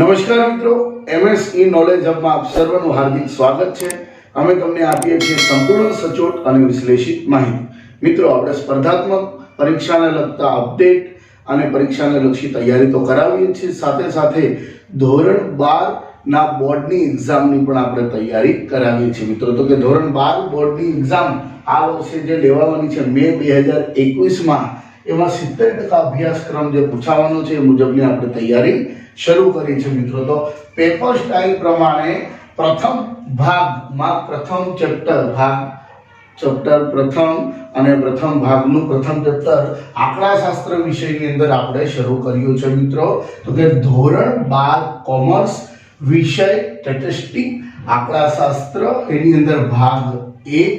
નમસ્કાર મિત્રો, એમએસઈ નોલેજ હબમાં આપ સર્વનું હાર્દિક સ્વાગત છે। અમે તમને આપીએ છીએ સંપૂર્ણ સચોટ અને વિશ્લેષિત માહિતી। મિત્રો, આપણે સ્પર્ધાત્મક પરીક્ષાને લગતા અપડેટ અને પરીક્ષાને લક્ષી તૈયારી તો કરાવીએ છીએ, સાથે સાથે ધોરણ 12 ના બોર્ડની એક્ઝામની પણ આપણે તૈયારી કરાવીએ છીએ મિત્રો। તો કે ધોરણ 12 બોર્ડની એક્ઝામ આ વર્ષે જે લેવાની છે મે 2021 માં, એમાં 70% અભ્યાસક્રમ જે પૂછાવાનો છે એ મુજબની આપણે તૈયારી શરૂ કરી છે મિત્રો। તો પેપર સ્ટાઇલ પ્રમાણે પ્રથમ ભાગમાં પ્રથમ ચેપ્ટર પ્રથમ અને પ્રથમ ભાગનું પ્રથમ ચેપ્ટર આંકડાશાસ્ત્ર વિષયની અંદર આપણે શરૂ કર્યું છે મિત્રો। તો કે ધોરણ 12 કોમર્સ વિષય સ્ટેટિસ્ટિક્સ આંકડાશાસ્ત્ર, એની અંદર ભાગ 1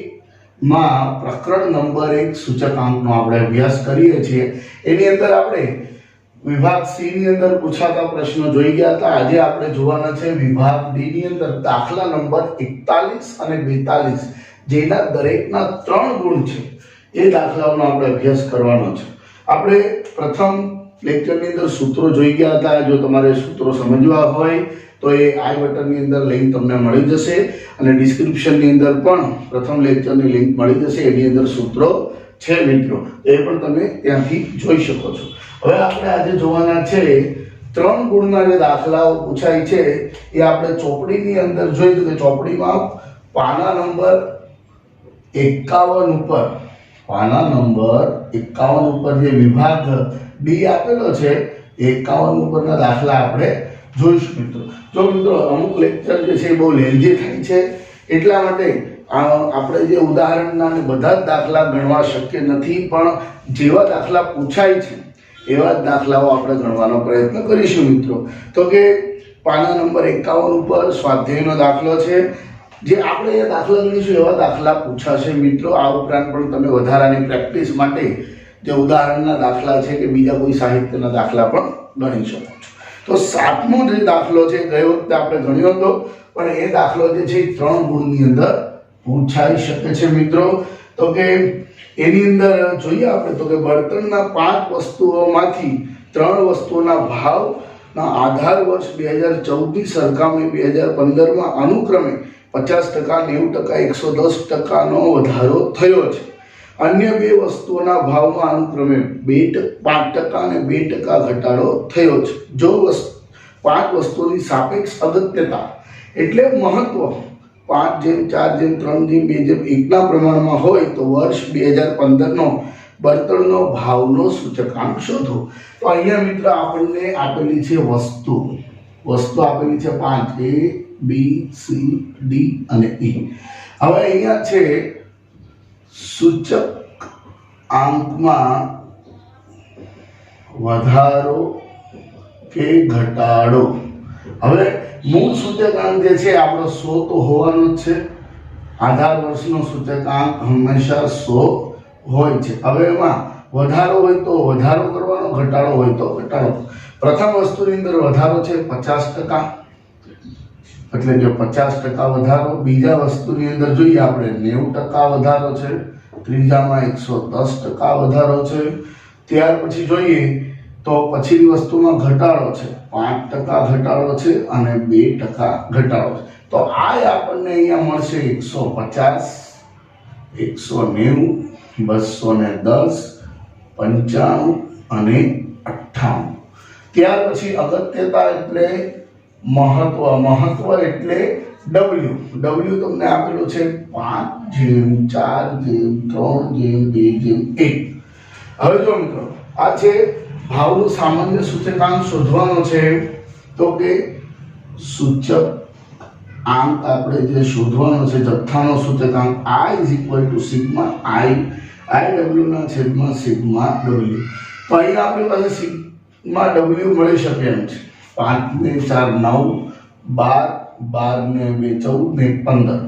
માં પ્રકરણ નંબર 1 સૂચકાંકનો આપણે અભ્યાસ કરીએ છીએ। એની અંદર આપણે વિભાગ સી ની અંદર પૂછાતા પ્રશ્નો જોઈ ગયા હતા। આજે આપણે જોવાના છે વિભાગ ડી ની અંદર દાખલા નંબર 41 અને 42, જેના દરેકના 3 ગુણ છે, એ દાખલાઓનો આપણે અભ્યાસ કરવાનો છે। આપણે પ્રથમ લેક્ચરની અંદર સૂત્રો જોઈ ગયા હતા। જો તમારે સૂત્રો સમજવા હોય તો એ આઈ બટનની અંદર લિંક તમને મળી જશે, અને ડિસ્ક્રિપ્શનની અંદર પણ પ્રથમ લેક્ચરની લિંક મળી જશે, એની અંદર સૂત્રો છે મિત્રો, એ પણ તમે ત્યાંથી જોઈ શકો છો। હવે આપણે આજે જોવાના છે 3 ગુણના જે દાખલાઓ પૂછાય છે એ આપણે ચોપડીની અંદર જોઈએ તો કે ચોપડીમાં પાના નંબર 51 ઉપર જે વિભાગ ડી આપેલો છે 51 ઉપરના દાખલા આપણે જોઈશું મિત્રો। જો મિત્રો અમુક લેક્ચર જે છે બહુ લેન્ધી થાય છે, એટલા માટે આપણે જે ઉદાહરણના ને બધા જ દાખલા ગણવા શક્ય નથી, પણ જેવા દાખલા પૂછાય છે એવા જ દાખલાઓ આપણે ગણવાનો પ્રયત્ન કરીશું મિત્રો। તો કે પાના નંબર 51 ઉપર સ્વાધ્યાયનો દાખલો છે, જે આપણે એ દાખલા ગણીશું એવા દાખલા પૂછાશે મિત્રો। આ ઉપરાંત પણ તમે વધારાની પ્રેક્ટિસ માટે જે ઉદાહરણના દાખલા છે કે બીજા કોઈ સાહિત્યના દાખલા પણ ગણી શકો છો। તો 7મો જે દાખલો છે ગઈ વખતે આપણે ગણ્યો હતો, પણ એ દાખલો જે છે 3 ગુણની અંદર પૂછાઈ શકે છે મિત્રો। તો કે એની અંદર જોઈએ આપણે તો કે બળતણના 5 વસ્તુઓમાંથી 3 વસ્તુઓના ભાવના આધાર વર્ષ 2014ની સરખામણી 2015માં અનુક્રમે 50%, 90%, 110%નો વધારો થયો છે। અન્ય 2 વસ્તુઓના ભાવમાં અનુક્રમે 5% અને 2% ઘટાડો થયો છે। જો 5 વસ્તુઓની સાપેક્ષ અગત્યતા એટલે મહત્વ 5:4:3:2:1 પ્રમાણમાં હોય તો વર્ષ 2015નો બળતણનો ભાવનો સૂચકાંક શોધો। તો અહીંયા મિત્ર આપણને આપેલી છે વસ્તુ આપેલી છે 5, A, B, C, D અને E। હવે અહીંયા છે સૂચકાંકમાં વધારો કે ઘટાડો। હવે મૂળ સૂચકાંક જે છે આપણો 100 તો હોવાનો જ છે, આધાર વર્ષનો સૂચકાંક હંમેશા 100 હોય છે। હવે એમાં વધારો હોય તો વધારો કરવાનો, ઘટાડો હોય તો ઘટાડો। પ્રથમ વસ્તુની અંદર વધારો છે 50%, એટલે કે 50% વધારો। બીજા વસ્તુની અંદર જોઈએ આપણે 90% વધારો છે, ત્રીજામાં 110% વધારો છે। ત્યાર પછી જોઈએ તો પછીની વસ્તુમાં ઘટાડો છે, 5% ઘટાડો છે અને 2% ઘટાડો છે। તો આ આપણને અહીંયા મળશે 150, 190, 210, 95 અને 98। ત્યાર પછી અગત્યતા એટલે મહત્વ એટલે W તમને આપેલું છે 5:4:3:2:1। હવે જો મિત્રો આ છે ભાવનું સામાન્ય સૂચકાંક શોધવાનો છે। તો કે સૂચકાંક આપણે જે શોધવાનો છે જથ્થાનો સૂચકાંક I = સિગ્મા IW ના છેદમાં સિગ્મા W। તો અહીં આપણી પાસે સિગ્મા W મળી શકે એમ છે। 5 ને 4 9, 12, 12 ને 2 14 ને 15।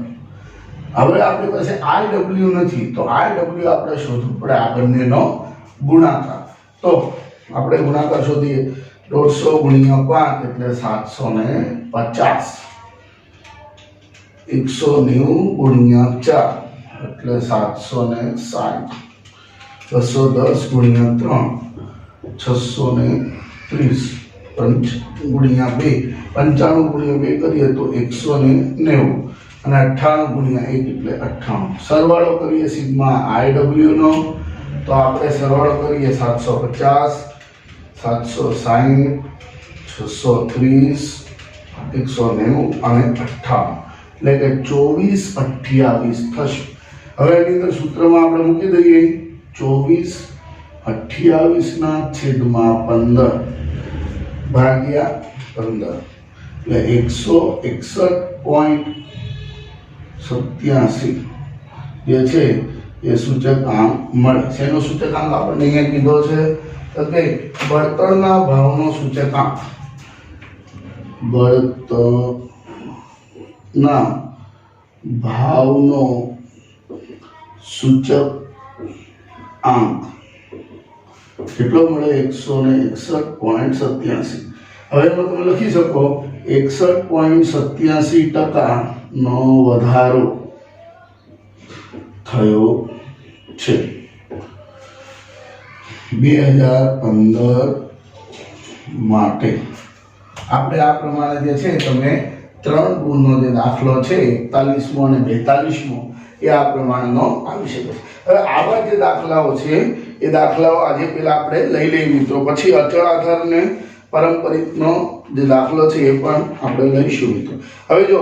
હવે આપણી પાસે IW નથી, તો IW આપણે શોધવું પડે આ બંનેનો ગુણાકાર। તો આપણે ગુણાકાર શોધીએ। 150 × 5 એટલે 750, 190 × 4 એટલે 760, 210 × 3 630, ગુણ્યા 2, 95 ગુણ્યા 2 કરીએ તો 190 અને 98 ગુણ્યા 1 એટલે 98. સરવાળો કરીએ સિગ્મા IW નો તો આપણે સરવાળો કરીએ 750 760 630 190 અને 58 એટલે કે 2428 થશે. હવે એની અંદર સૂત્રમાં આપણે મૂકી દઈએ 2428 ના છેદમાં 15 ભાગ્યા 15 એટલે 161.87 જે છે એ સૂચકાંક મળે છે. એનો સૂચકાંક આપણે અહીંયા કીધો છે તો કે બળતણના ભાવનો સૂચકાંક, બળતણના ભાવનો સૂચકાંક કેટલો મળે 161.87. હવે તમે લખી શકો 61.87% નો વધારો થયો છે 2015 માટે. આપણે આ પ્રમાણે જે છે તમે 3 ગુણનો જે દાખલો છે 41મો અને 42મો એ આ પ્રમાણેનો આવી શકે છે. હવે આવા જે દાખલાઓ છે એ દાખલાઓ આજે પહેલા આપણે લઈ લઈએ મિત્રો, પછી અચળ આધાર ને પારંપરિકનો જે દાખલો છે એ પણ આપણે લઈશું મિત્રો. હવે જો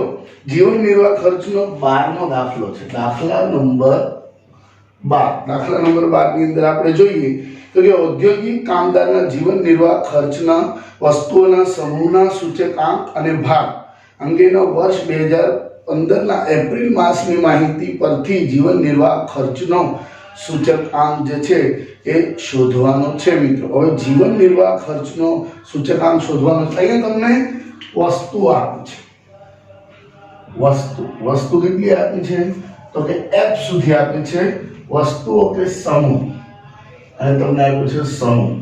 જીવન નિર્વાહ ખર્ચનો 12મો દાખલો છે, દાખલા નંબર 12. દાખલા નંબર 12 ની અંદર આપણે જોઈએ તો કે ઔદ્યોગિક કામદારના જીવન નિર્વાહ ખર્ચના વસ્તુઓના સમૂહના સૂચકાંક અને ભાગ અંગેનો વર્ષ 2015 ના એપ્રિલ માસની માહિતી પરથી જીવન નિર્વાહ ખર્ચનો સૂચકાંક જે છે એ શોધવાનો છે મિત્રો. હવે જીવન નિર્વાહ ખર્ચનો સૂચકાંક શોધવાનો છે. અહીંયા તમને વસ્તુ આપી છે, વસ્તુ કેટલી આપી છે તો કે F સુધી આપી છે વસ્તુઓ કે સમૂહ, અને તમને આપ્યું છે સમૂહ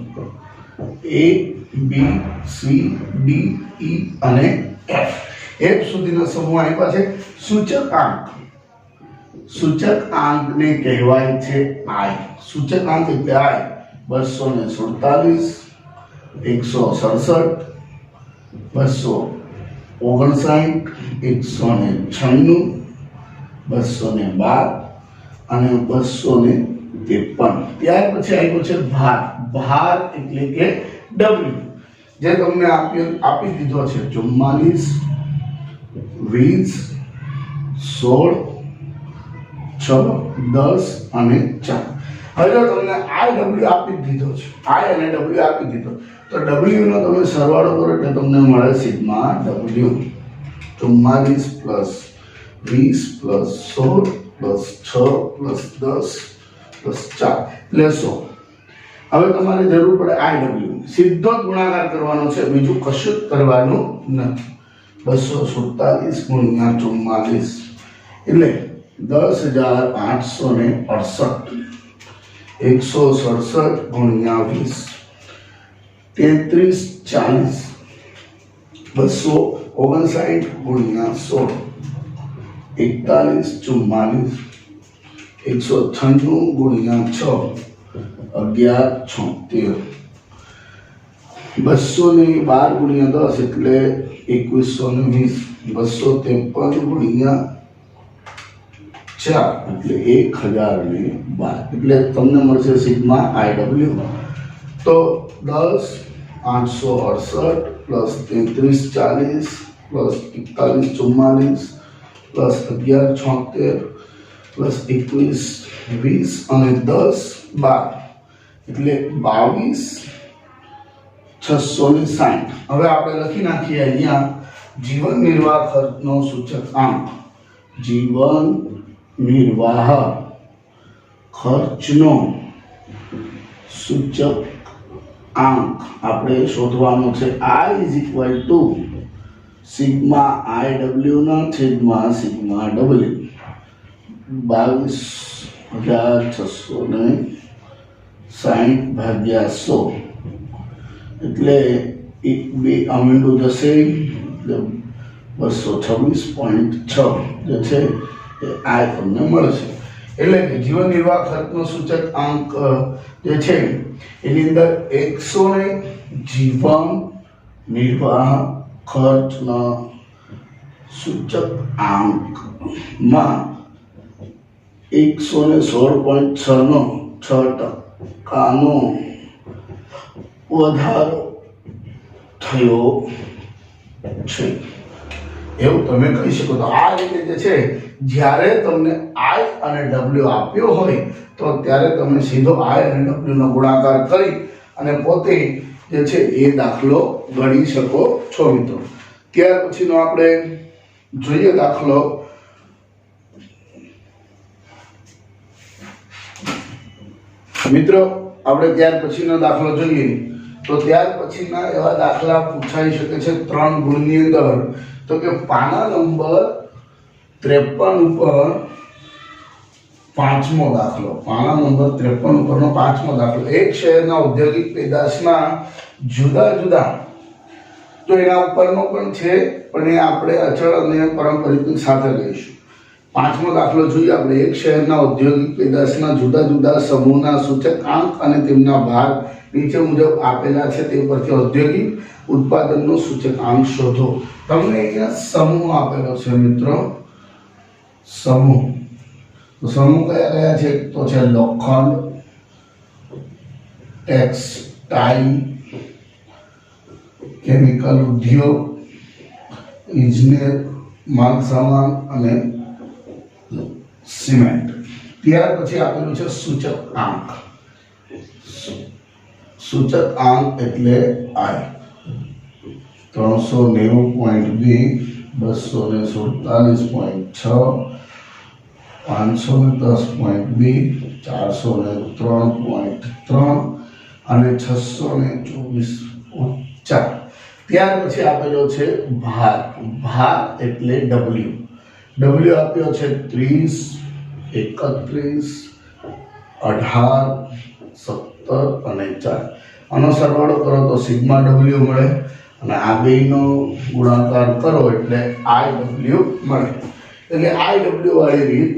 A B C D E અને F. F સુધીનો સમૂહ આપ્યા છે. સૂચકાંકને કહેવાય છે I. સૂચકાંક એટલે I 247 167 259 196 212 અને 253. ત્યાર પછી આવ્યો છે ભાર. ભાર એટલે કે W, જે તમને આપી દીધો છે 44 20 16 6 10 અને 4. હવે જો તમને IW આપી દીધો છે, I અને W આપી દીધો તો W નો તમે સરવાળો કરો એટલે તમને મળે sigma W 44 plus 20 plus 16 plus 6 plus 10 plus 4 એટલે 100. હવે તમારે જરૂર પડે IW, સીધો જ ગુણાકાર કરવાનો છે, બીજું કશું જ કરવાનું નથી. 247 ગુણ્યા 44 એટલે 10,868. 167 ગુણ્યા 20 3340. 259 ગુણ્યા 16 4144. 196 ગુણ્યા 6 1176. 212 ગુણ્યા 10 એટલે 2120. 253 ગુણ્યા 4 એટલે 1012. એટલે તમને મળશે સિગ્મા IW. તો 10,868 પ્લસ 3340 પ્લસ 4144 પ્લસ 1176 પ્લસ 2120 અને 1012 એટલે 22,660. હવે આપણે લખી નાખીએ અહીંયા જીવન નિર્વાહ ખર્ચનો સૂચકાંક. જીવન નિર્વાહ ખર્ચનો સૂચકાંક આપણે શોધવાનો છે. I is equal to sigma IW ના છેદમાં સિગ્મા W. 22,660 ભાગ્યા 100 એટલે 2 અમીંડું જશે એટલે 226.6 જે છે એ આ તમને મળશે. એટલે કે જીવન નિર્વાહ ખર્ચનો સૂચકાંક જે છે એની અંદર 100 ને જીવન निर्वाह खर्चना सूचकांकમાં 116.6% વધારો થયો છે એવું તમે કહી શકો. તો આ રીતે જે છે જ્યારે તમને આઈ અને ડબલ્યુ આપ્યો હોય તો ત્યારે તમે સીધો આઈ અને ડબલ્યુ નો ગુણાકાર કરી અને પોતે જે છે એ દાખલો ગણી શકો છો મિત્રો. ત્યાર પછીનો આપણે જોઈએ દાખલો. મિત્રો આપણે ત્યાર પછીનો દાખલો જોઈએ તો ત્યાર પછીના એવા દાખલા પૂછાઈ શકે છે 3 ગુણની અંદર. તો કે પાના નંબર 53 ઉપર પાંચમો દાખલો. પાના નંબર 53 ઉપરનો પાંચમો દાખલો. એક શહેરના ઔદ્યોગિક પેદાશના જુદા જુદા, તો એના ઉપરનો પણ છે પણ એ આપણે અચળ અને પારંપરિક સાથે લઈશું. પાંચમો દાખલો જોઈએ આપણે. એક શહેરના ઔદ્યોગિક પેદાશના જુદા જુદા સમૂહના સૂચકાંક અને તેમના ભાર નીચે મુજબ આપેલા છે. તે પરથી ઔદ્યોગિક ઉત્પાદનનો સૂચકાંક શોધો. તમને અહીંયા સમૂહ આપેલો છે મિત્રો. સમૂહ, તો સમૂહ કયા કયા છે? તો છે લોખંડ, ટેક્સટાઇલ, કેમિકલ ઉદ્યોગ, ઇજનેર, માલ સામાન અને સિમેન્ટ. ત્યાર પછી આપેલું છે સૂચકાંક. સૂચકાંક એટલે આઈ 390.2, 247.6, 510.2, 403.3 અને 624. ત્યાર પછી આપેલો છે ભાર. ભાર એટલે ડબલ્યુ. ડબલ્યુ આપ્યો છે 30, 31, 18, 17 અને 4. આનો સરવાળો કરો તો સિગ્મા ડબલ્યુ મળે અને આ બેનો ગુણાકાર કરો એટલે આઈ ડબલ્યુ મળે. એટલે આઈ ડબલ્યુ વાળી રીત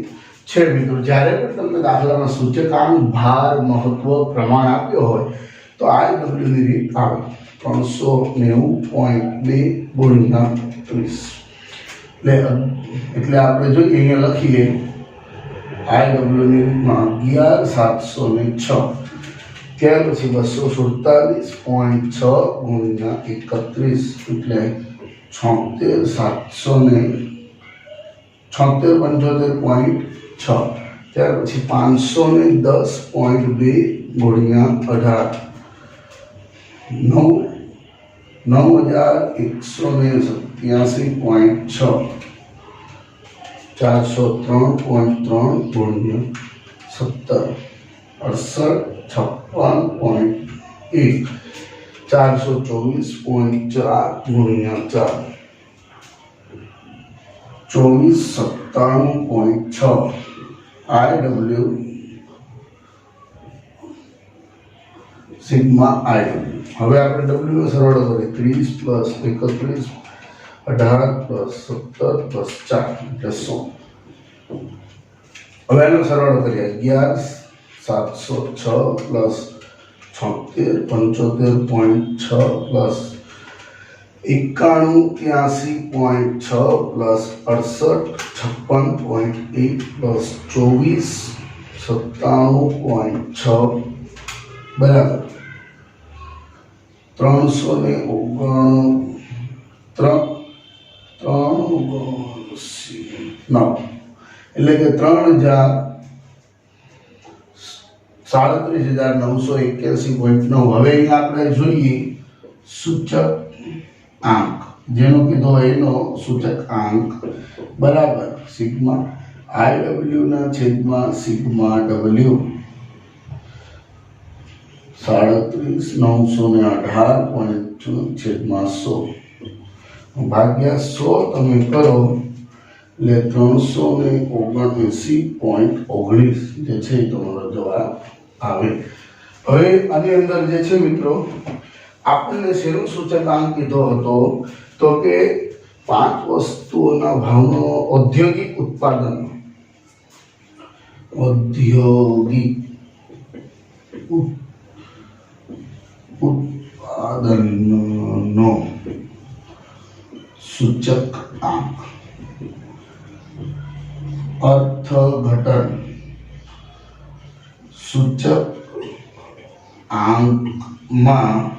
છે મિત્રો. જ્યારે પણ તમને દાખલામાં સૂચકાંક, ભાર, મહત્વ, પ્રમાણ આપ્યો હોય તો આઈ ડબલ્યુ ની રીત આવે 390.2 ગુણ્યા 30. એટલે આપણે જોઈએ અહીંયા લખીએ આઈ ડબલ્યુ ની રીતમાં 11706. ત્યાર પછી 247.6 ગુણ્યા 31 એટલે 76,75.6. ત્યાર પછી 510.2 ગુણ્યા 18 9,187.6. 403.3 ગુણ્યા 17 68,56.1 424.4 ગુણ્યા 4 2497.6 આઈ ડબલ્યુ સિગ્મા આઈ ડબલ્યુ. હવે આપણે ડબલ્યુ નો સરવાળો કરીએ 30 પ્લસ 31 18 પ્લસ 17 પ્લસ 4 એટલે 100. હવે એનો સરવાળો કરીએ 11,706 પ્લસ 76,75.6 પ્લસ 91,83.6 પ્લસ 68,56.1 પ્લસ 24,97.6 બરાબર 309. એટલે કે 3,37,981.9. હવે અહીંયા આપણે જોઈએ સૂચકાંક, જેનો કીધો એનો સૂચકાંક બરાબર સિગ્મા આઈ ડબલ્યુ ના છેદમાં સિગ્મા ડબલ્યુ 37,918.100 ભાગ્યા 100 તમે કરો એટલે 379.19 જે છે એ તમારો જવાબ આવે. હવે આની અંદર જે છે મિત્રો આપણને શેનો સૂચકાંક કીધો હતો? તો કે 5 વસ્તુઓના ભાવનો ઔદ્યોગિક ઉત્પાદન ઉત્પાદનનો સૂચક આંક, અર્થઘટન સૂચક આંકમાં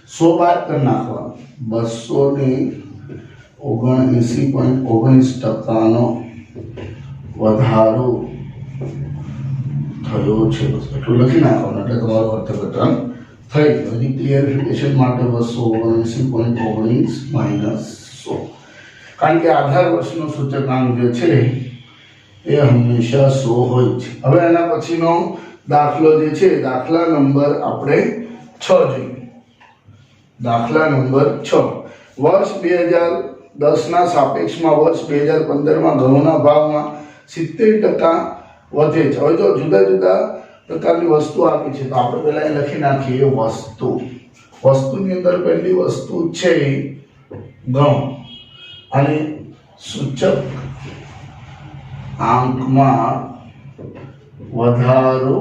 100 બાદ કરી નાખવા, 279.19% વધારો થયો છે, એટલું લખી નાખવાનું એટલે તમારું અર્થઘટન થઈ ગયું. હજી ક્લિયરિફિકેશન માટે 279.19 માઇનસ 100, કારણ કે આધાર વર્ષનો સૂચકાંક જે છે એ હંમેશા 100 હોય છે. હવે એના પછીનો દાખલો જે છે, દાખલા નંબર આપણે 6 જોઈએ. દાખલા નંબર 6, વર્ષ 2010 ના સાપેક્ષમાં વર્ષ 2015 ઘઉંના ભાવમાં 70% વધે છે. હવે જો જુદા જુદા પ્રકારની વસ્તુ આપી છે તો આપણે પહેલા એ લખી નાખીએ વસ્તુની અંદર પહેલી વસ્તુ છે ઘઉં, અને સૂચક આંકમાં વધારો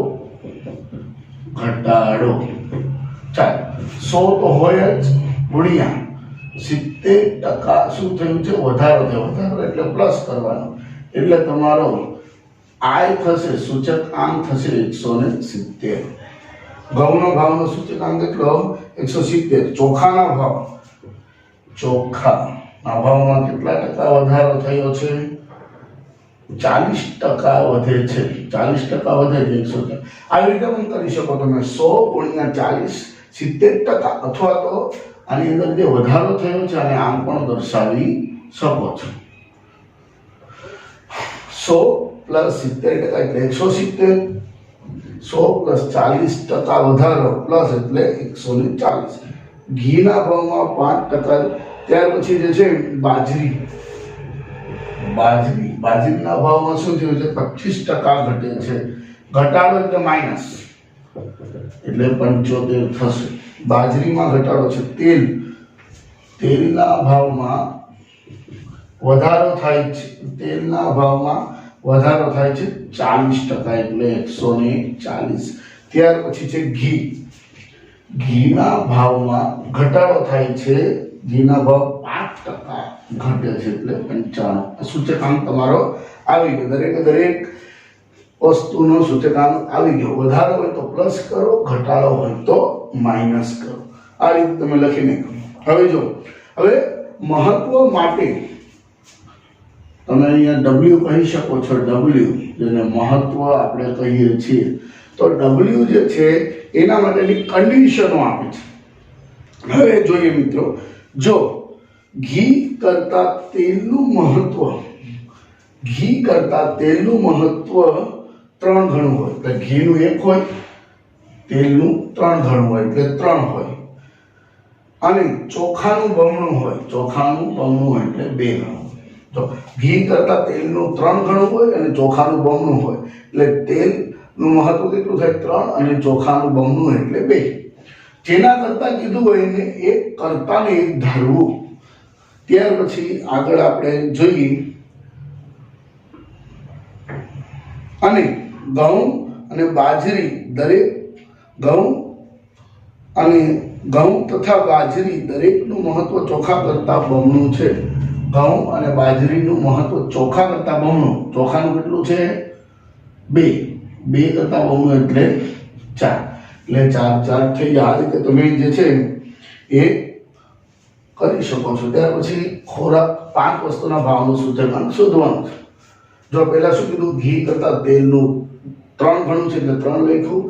ઘટાડો, ચાલો 100 તો હોય જ, ગુણ્યા 70% શું થયું છે, વધારો થયો. વધારો એટલે પ્લસ કરવાનો, એટલે તમારો આય થશે, સૂચક આંક થશે 170. ઘઉંનો ભાવનો સૂચકાંક કેટલો? 170. ચોખાના ભાવમાં કેટલા ટકા વધારો થયો છે? 40% વધે છે. 40% વધે છે 170. આવી રીતે પણ કરી શકો તમે, 100 ગુણ્યા 40, 70%, અથવા તો આની અંદર જે વધારો થયો છે અને આમ પણ દર્શાવી શકો છો. 100 પ્લસ 70% એટલે 170, 100 પ્લસ 40% વધારો પ્લસ એટલે 140. ઘીના ભાવમાં 5%. ત્યાર પછી જે છે બાજરીના ભાવમાં શું થયું છે? 25% ઘટે છે. ઘટાડો એટલે માઇનસ, એટલે 75 થશે. બાજરીમાં ઘટાડો છે. તેલના ભાવમાં વધારો થાય છે. તેલના ભાવમાં વધારો થાય છે 40%, એટલે 140. ત્યાર પછી છે ઘીના ભાવમાં ઘટાડો થાય છે. ઘીના ભાવ 5% ઘટે છે, એટલે 95. સૂચકાંક તમારો આવી ગયો. દરેક વસ્તુનો સૂચકાંક આવી ગયો. વધારો હોય તો પ્લસ કરો, ઘટાડો હોય તો માઇનસ કરો. આ રીતે તમે લખીને કરો. હવે જો, હવે મહત્વ માટે તમે અહીંયા W કહી શકો છો. W જેને મહત્વ આપણે કહીએ છીએ, તો W જે છે એના માટેની કન્ડિશનો આપે છે. હવે જોઈએ મિત્રો, જો ઘી કરતા તેલનું મહત્વ 3 ગણું હોય, એટલે ઘીનું 1 હોય, તેલનું 3 ગણું હોય, એટલે 3 હોય, અને ચોખાનું બમણું હોય, એટલે 2 ગણું. તો ઘી કરતા તેલનું 3 ગણું હોય અને ચોખાનું બમણું હોય, એટલે તેલનું મહત્વ કેટલું થાય? 3, અને ચોખાનું બમણું એટલે 2. જેના કરતા કીધું હોય એને એક કરતાને એક ધારવું. ત્યાર પછી આગળ આપણે જોઈએ, અને ઘઉં અને બાજરી ઘઉં તથા બાજરી દરેકનું મહત્વ ચોખા કરતા બમણું છે. ઘઉં અને બાજરીનું મહત્વ ચોખા કરતા બમણું. ચોખાનું કેટલું છે? 2 કરતા બમણું એટલે 4, એટલે 4 થઈ જાય. આ રીતે તમે જે છે એ કરી શકો છો. ત્યાર પછી ખોરાક 5 વસ્તુના ભાવનું સૂચકાંક શોધવાનું છે. જો પહેલા શું કીધું? ઘી કરતા તેલનું 3 ગણું છે, એટલે 3 લખ્યું.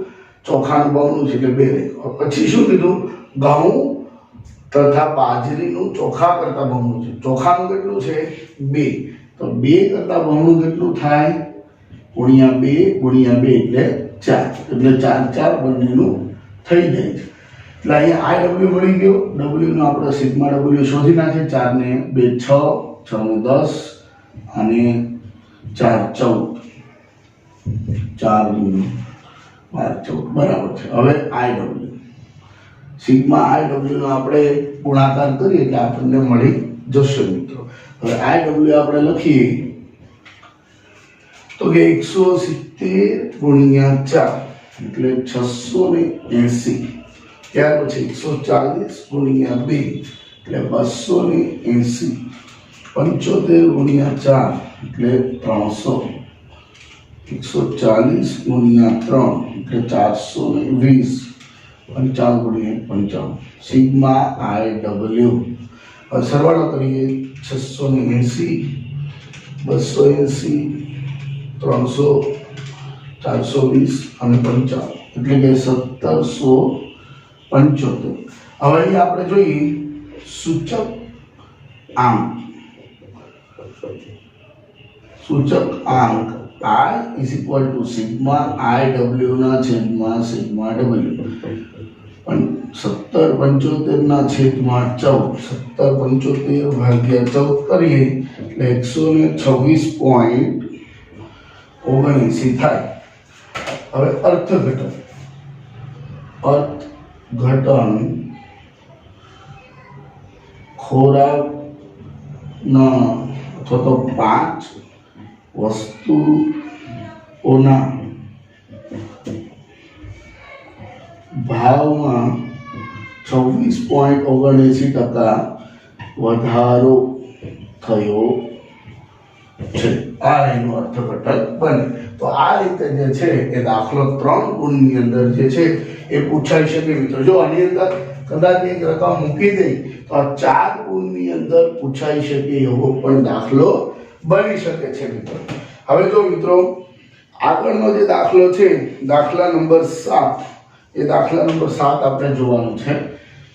ચોખાનું બમણું છે, એટલે 2 લખ્યું. પછી શું કીધું? ઘઉં તથા બાજરીનું ચોખા કરતા બમણું છે. ચોખાનું કેટલું છે? 2. તો 2 કરતા બમણું કેટલું થાય? ગુણ્યા 2 એટલે 4, એટલે 4 બંનેનું થઈ જાય છે. એટલે અહીંયા IW મળી ગયો. W નો આપણે સિગ્મા W શોધી નાખીએ. 4 ને 2 6, 6 ને 10, અને 4 14, 4 14 બરાબર છે. હવે IW સિગ્મા IW નો આપણે ગુણાકાર કરીએ એટલે આપણને મળી જશે મિત્રો. હવે IW આપણે લખીએ તો કે 170 ગુણ્યા 4 એટલે 680. ત્યાર પછી 140 ગુણ્યા 2 એટલે 280, 75 ગુણ્યા 4 એટલે 300, 140 ગુણ્યા 3 એટલે 420, 55 ગુણ્યા 55 સિગ્મા IW. હવે સરવાળો કરીએ 680, 280, 300, 420 અને 55 એટલે કે 1775. હવે અહીં આપણે જોઈએ સૂચક આંક. સૂચક આંક I is equal to sigma IW ના છેદમાં sigma W. પણ 1775 ના છેદમાં 14, 1775 ભાગ્યા 14 કરીએ એટલે 126.79 થાય. હવે અર્થઘટન ખોરાકના અથવા તો 5 વસ્તુઓના ભાવમાં 26.79% વધારો થયો છે. આ એનું અર્થઘટન બને. તો આ રીતે જે છે એ દાખલો 3 ગુણની અંદર જે છે એ પૂછાઈ શકે મિત્રો. જો આની અંદર કદાચ એક રકમ મૂકી દે તો આ 4 ગુણની અંદર પૂછાઈ શકે એવો પણ દાખલો બની શકે છે મિત્રો. હવે જો મિત્રો આગળનો જે દાખલો છે દાખલા નંબર 7, એ દાખલા નંબર 7 આપણે જોવાનું છે,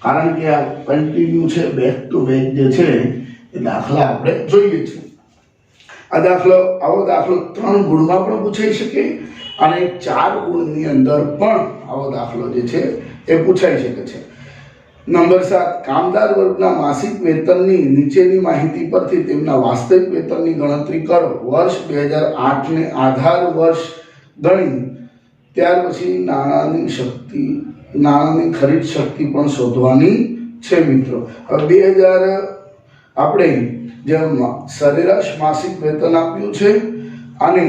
કારણ કે આ કન્ટિન્યુ છે, બેક ટુ બેક જે છે એ દાખલા આપણે જોઈએ છીએ. આ દાખલો આવો દાખલો 3 ગુણમાં પણ પૂછાઈ શકે અને 4 ગુણની અંદર પણ આવો દાખલો જે છે એ પૂછાઈ શકે છે. નંબર 7, કામદાર વર્ગના માસિક વેતનની નીચેની માહિતી પરથી તેમના વાસ્તવિક વેતનની ગણતરી કરો. વર્ષ 2008 ને આધાર વર્ષ ગણી ત્યાર પછી નાણાંની ખરીદ શક્તિ પણ શોધવાની છે મિત્રો. હવે 2000 આપણે જે સરેરાશ માસિક વેતન આપ્યું છે અને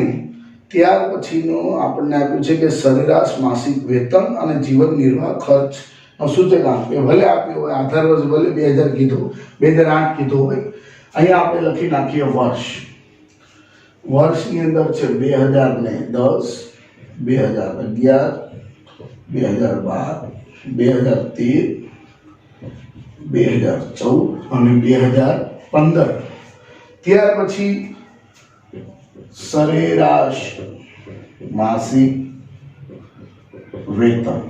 ત્યાર પછીનો આપણને આપ્યું છે કે સરેરાશ માસિક વેતન અને જીવન નિર્વાહ ખર્ચ સૂચકાંક. એ ભલે આપ્યું હોય આધાર વર્ષ, ભલે 2000 કીધું, 2008 કીધું હોય, અહીંયા આપણે લખી નાખીએ વર્ષ. વર્ષની અંદર છે 2010, 2011, 2012, 2013, 2014 અને 2015. ત્યાર પછી સરેરાશ માસિક વેતન.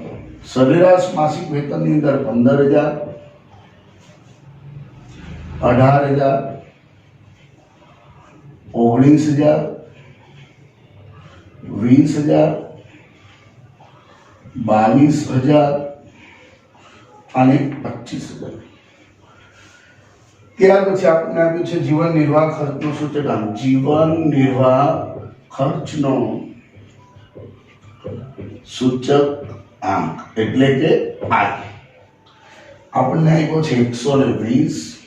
સરેરાશ માસિક વેતનની અંદર 15,000, 18,000, 19,000, 20,000, 22,000 અને 25,000. ત્યાર પછી આપણને આપ્યું છે જીવન નિર્વાહ ખર્ચનો સૂચકાંક. જીવન નિર્વાહ ખર્ચનો સૂચક આંક એટલે કે I. આપણને આપ્યો છે 120,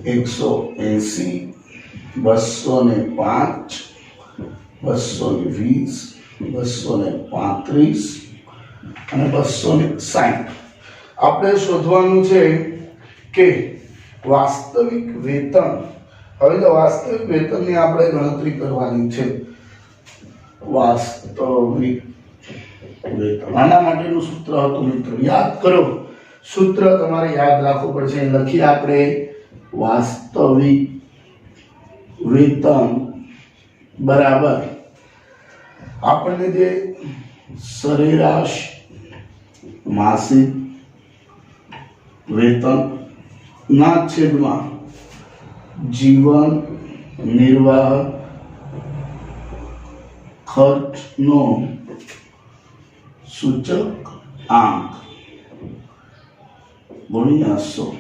180, 205, 220, 235 અને 260. આપણે શોધવાનું છે કે વાસ્તવિક વેતન. હવે તો વાસ્તવિક વેતનની આપણે ગણતરી કરવાની છે. વાસ્તવિક વેતન, આના માટેનું સૂત્ર હતું મિત્રો, યાદ કરો. સૂત્ર તમારે યાદ રાખવું પડશે. લખીએ આપણે વાસ્તવિક વેતન બરાબર આપણને જે સરેરાશ માસિક વેતન ના છેદમાં જીવન નિર્વાહ ખર્ચનો સૂચક આંક ગુણ્યા 100.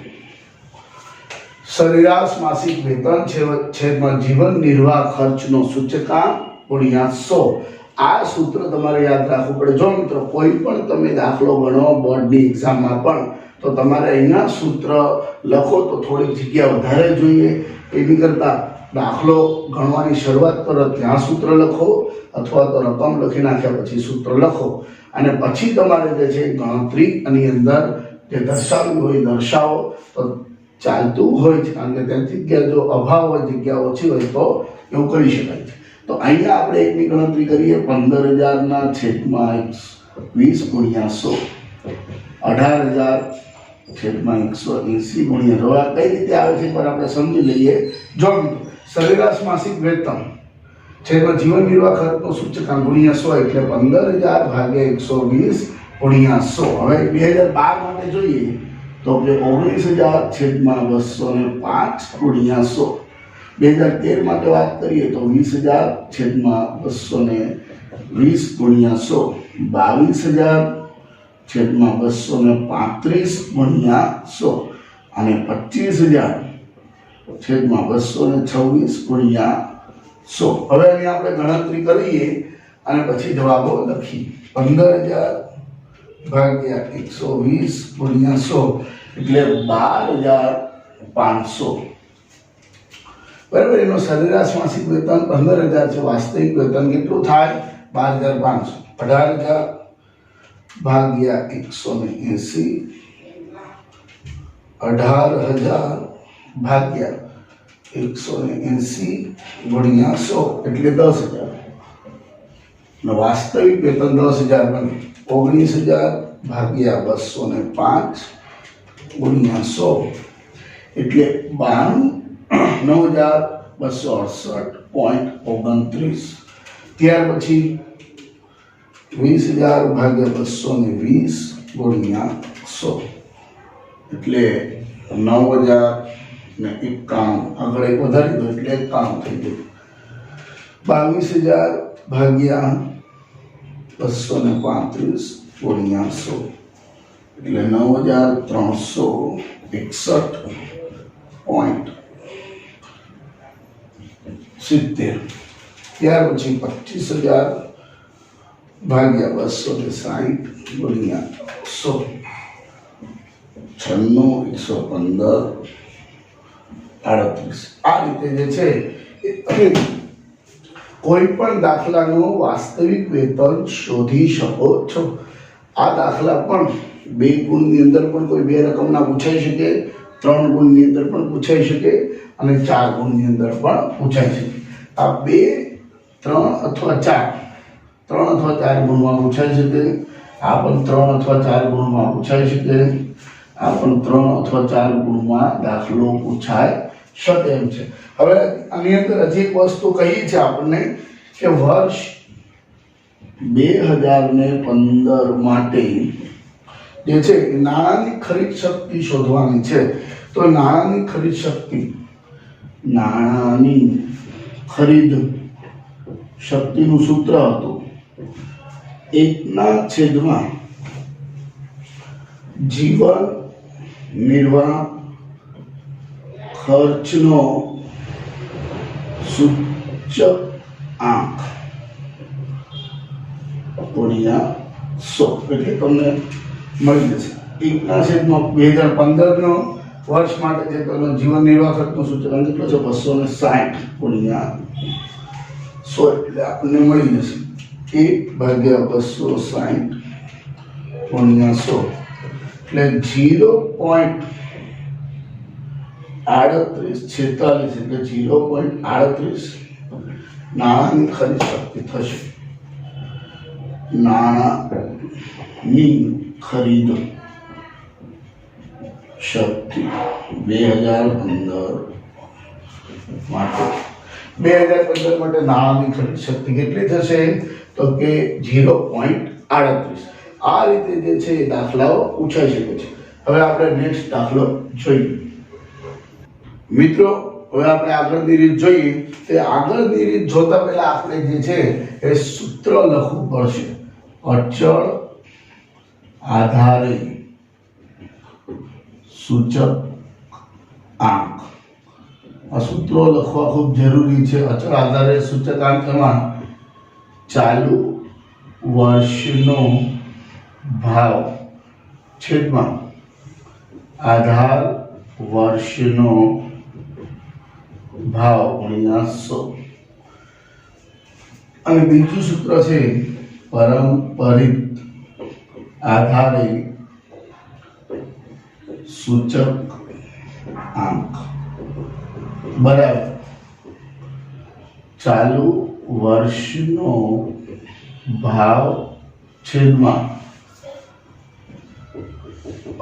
સરેરાશ માસિક વેતન છેદમાં જીવન નિર્વાહ ખર્ચનો સૂચકાંક ગુણ્યા 100. આ સૂત્ર તમારે યાદ રાખવું પડે. જો મિત્રો કોઈ પણ તમે દાખલો ગણો બોર્ડની એક્ઝામમાં પણ, તો તમારે અહીંયા સૂત્ર લખો તો થોડીક જગ્યા વધારે જોઈએ. એની કરતાં દાખલો ગણવાની શરૂઆત કરો ત્યાં સૂત્ર લખો, અથવા તો રકમ લખી નાખ્યા પછી સૂત્ર લખો, અને પછી તમારે જે છે ગણતરી આની અંદર જે દર્શાવ્યું હોય દર્શાવો, તો ચાલતું હોય છે, કારણ કે ત્યાં જગ્યા જો અભાવ હોય, જગ્યા ઓછી હોય તો એવું કરી શકાય છે. તો અહીંયા આપણે એકની ગણતરી કરીએ, 15,000 ના છેદમાં 20 ગુણ્યા 100, 18,000 છેદમાં 180 ગુણ્યા, હવે આ કઈ રીતે આવે છે પણ આપણે સમજી લઈએ. જો સરેરાશ માસિક વેતન છેદમાં જીવન નિર્વાહ ખર્ચનો સૂચકાંક ગુણ્યા 100 એટલે 15,000 ભાગ્યા 120 ગુણ્યા 100. હવે 2012 માટે જોઈએ તો કે 19,000 છેદમાં 205 ગુણ્યા 100. 2013 માટે વાત કરીએ તો 20,000 છેદમાં 220 ગુણ્યા 100, 22,000 છેદમાં 235 ગુણ્યા 100 અને 25,000 છેદમાં 226 ગુણ્યા 100. હવે અહીં આપણે ગણતરી કરીએ અને પછી જવાબો લખીએ. 15,000 ભાગ્યા 120 ગુણ્યા 100 એટલે 12,500. બરાબર. એનો સરેરાશ માસિક વેતન 15,000 છે, વાસ્તવિક વેતન કેટલું થાય? 12,500. 18,000 ભાગ્યા 180, 18,000 ભાગ્યા 180 ગુણ્યા 100 એટલે 10,000. વાસ્તવિક વેતન 10,000 બને. 19,000 ભાગ્યા 205 ગુણ્યા 100 એટલે 9,268.29. ત્યાર પછી 20,000 ભાગ્યા 220 ગુણ્યા 100 એટલે 9,091. આગળ એક વધારી દો એટલે 91 થઈ ગયું. 22,000 ભાગ્યા 235 ગુણ્યા 100 એટલે 9,361.70. ત્યાર પછી 25,000 ભાગ્યા 260 ગુણ્યા 100 96, 115, 38. આ રીતે જે છે કોઈ પણ દાખલાનું વાસ્તવિક વેતન શોધી શકો છો. આ દાખલા પણ 2 ગુણની અંદર પણ કોઈ 2 રકમના પૂછાઈ શકે, 3 ગુણની અંદર પણ પૂછાઈ શકે અને 4 ગુણની અંદર પણ પૂછાઈ શકે. આ 2, 3 અથવા 4, 3 અથવા 4 ગુણમાં પૂછાઈ શકે. આ પણ 3 અથવા 4 ગુણમાં પૂછાઈ શકે. આ પણ 3 અથવા 4 ગુણમાં દાખલો પૂછાય શકે એમ છે. હવે આની અંદર હજી એક વસ્તુ કહી છે આપણને કે વર્ષ 2015 માટે જે છે નાણાંની ખરીદ શક્તિ શોધવાની છે. તો નાણાંની ખરીદ શક્તિ, નાણાંની ખરીદ શક્તિનું સૂત્ર હતું 1/, જીવન નિર્વાહ ખર્ચનો સૂચકાંક ગુણ્યા 100 એટલે તમને મળી જશે. 1/2015 નો વર્ષ માટે જે તેનો જીવન નિર્વાહ ખર્ચનો સૂચકાંક કેટલો છે? 260 ગુણ્યા 100 એટલે આપણને મળી જશે 1/260 ગુણ્યા 100 એટલે 0.3846 એટલે 0.38 નાણાંની ખરીદ શક્તિ થશે. નાણાંની ખરીદ શક્તિ 2015 માટે, 2015 માટે નાણાંની ખરીદ શક્તિ કેટલી થશે? તો કે 0.38. આ રીતે જે છે એ દાખલાઓ પૂછાઈ શકે છે. હવે આપણે નેક્સ્ટ દાખલો જોઈએ. મિત્રો હવે આપણે આગળની રીત જોઈએ. તે આગળની રીત જોતા પહેલા આપણે જે છે એ સૂત્ર લખવું પડશે. અચળ આધારે સૂચકાંક. આ સૂત્રો લખવા ખૂબ જરૂરી છે. અચળ આધારે સૂચકાંકમાં ચાલુ વર્ષનો ભાવ છેદમાં આધાર વર્ષનો ભાવ ગુણ્યા 100. અને બીજું સૂત્ર છે પારંપરિક આધારે સૂચક આંક બરાબર ચાલુ વર્ષનો ભાવ છેદમાં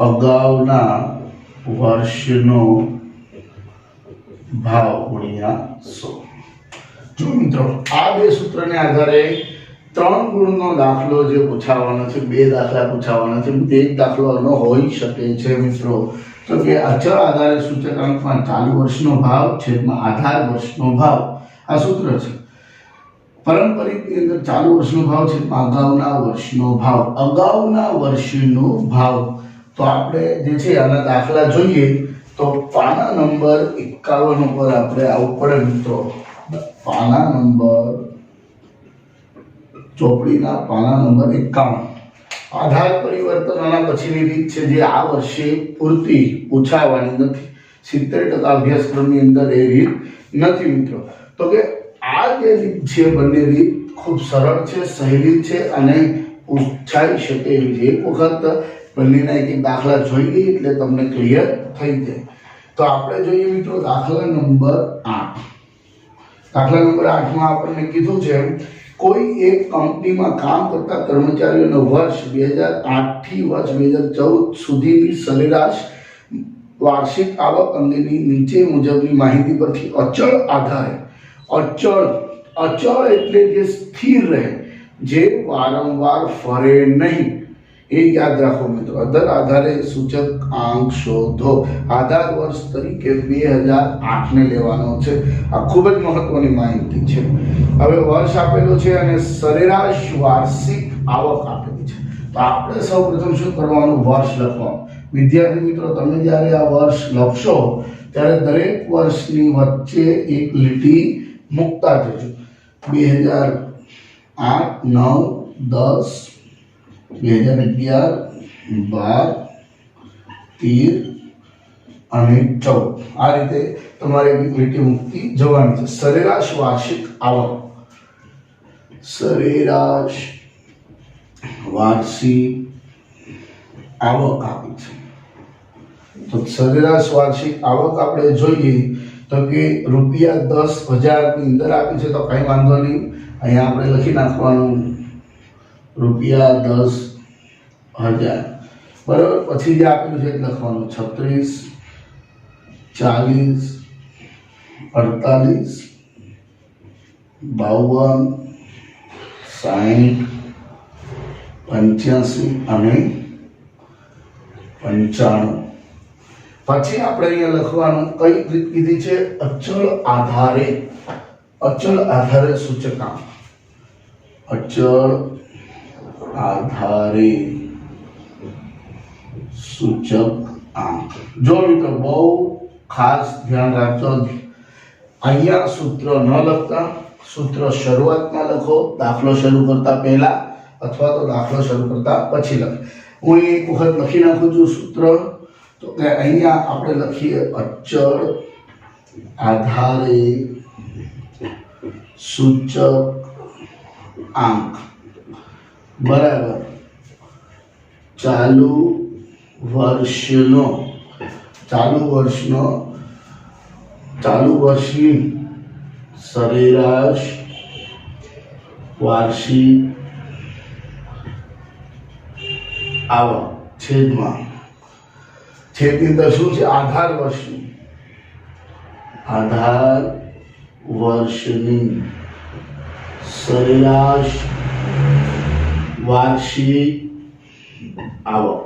અગાઉના વર્ષનો ભાવ ગુણ્યા 100। જો મિત્રો આ બે સૂત્રને આધારે 3 ગુણનો દાખલો જે પૂછાવાનો છે, 2 દાખલા પૂછાવાના છે, એક દાખલો ન હોઈ શકે છે મિત્રો। તો કે અચળ આધારે સૂચકાંકમાં ચાલુ વર્ષનો ભાવ છેદમાં આધાર વર્ષનો ભાવ આ સૂત્ર છે। પારંપરિકની અંદર ચાલુ વર્ષનો ભાવ છેદમાં અગાઉના વર્ષનો ભાવ, અગાઉના વર્ષનો ભાવ। તો આપણે જે છે આના દાખલા જોઈએ તો પાના નંબર 51 ઉપર આપણે આવું પડે મિત્રો। પાના નંબર ચોપડીના પાના નંબર 51 આધાર પરિવર્તન આના પછીની રીત છે જે આ વર્ષે પૂરતી પૂછાવાની નથી, 70% અભ્યાસક્રમની અંદર એ રીત નથી મિત્રો। તો કે આ જે રીત છે બંને રીત ખૂબ સરળ છે, સહેલી છે અને પૂછાઈ શકે એવી છે। એક વખત બંનેના એક દાખલા જોઈ લઈએ એટલે તમને ક્લિયર થઈ જાય। તો આપણે જોઈએ મિત્રો દાખલા નંબર 8। દાખલા નંબર 8 માં આપણને કીધું છે કોઈ એક કંપનીમાં કામ કરતા કર્મચારીઓનો વર્ષ 2008 થી વર્ષ 2014 સુધીની સરેરાશ વાર્ષિક આવક અંગેની નીચે મુજબની માહિતી પરથી અચળ આધારે, અચળ એટલે જે સ્થિર રહે, જે વારંવાર ફરે નહીં, એ યાદ રાખો મિત્રો। અધર આધારે સૂચક આંક શોધો। આધાર વર્ષ તરીકે 2008 ને લેવાનો છે। આ ખૂબ જ મહત્વની માહિતી છે। હવે વર્ષ આપેલો છે અને સરેરાશ વાર્ષિક આવક આપેલી છે। તો આપણે સૌપ્રથમ શું કરવાનું? વર્ષ લખવાનું। વિદ્યાર્થી મિત્રો તમે જ્યારે આ વર્ષ લખશો ત્યારે દરેક વર્ષની વચ્ચે એક લીટી મૂકતા જજો। 2008 9 10 2011 12 13 અને 14 આ રીતે તમારે એક લીટી મૂકતી જવાની છે। સરેરાશ વાર્ષિક આવક, સરેરાશ વાર્ષિક આવક આપી છે। તો સરેરાશ વાર્ષિક આવક આપણે જોઈએ તો કે રૂપિયા 10,000 ની અંદર આપી છે, તો કઈ વાંધો નહીં, અહીંયા આપણે લખી નાખવાનું રૂપિયા 10,000 બરાબર। પછી જે આપેલું છે લખવાનું 36 40 48 52 60 85 અને 95। પછી આપણે અહીંયા લખવાનું કઈ રીત કીધી છે? અચળ આધારે, અચળ આધારે સૂચકાંક, અચળ આધારે સૂચક આંક। જો મિત્રો બહુ ખાસ ધ્યાન રાખજો, અહીંયા સૂત્ર ન લખતા, સૂત્ર શરૂઆતમાં લખો, દાખલો શરૂ કરતા પહેલા અથવા તો દાખલો શરૂ કરતા પછી લખો। હું એક વખત લખી નાખું છું સૂત્ર। તો અહીંયા આપણે લખીએ અચળ આધારે સૂચક આંક બરાબર ચાલુ વર્ષની સરેરાશ વાર્ષિક આવક છેદમાં, છેદની અંદર શું છે? આધાર વર્ષની સરેરાશ વાર્ષિક આવક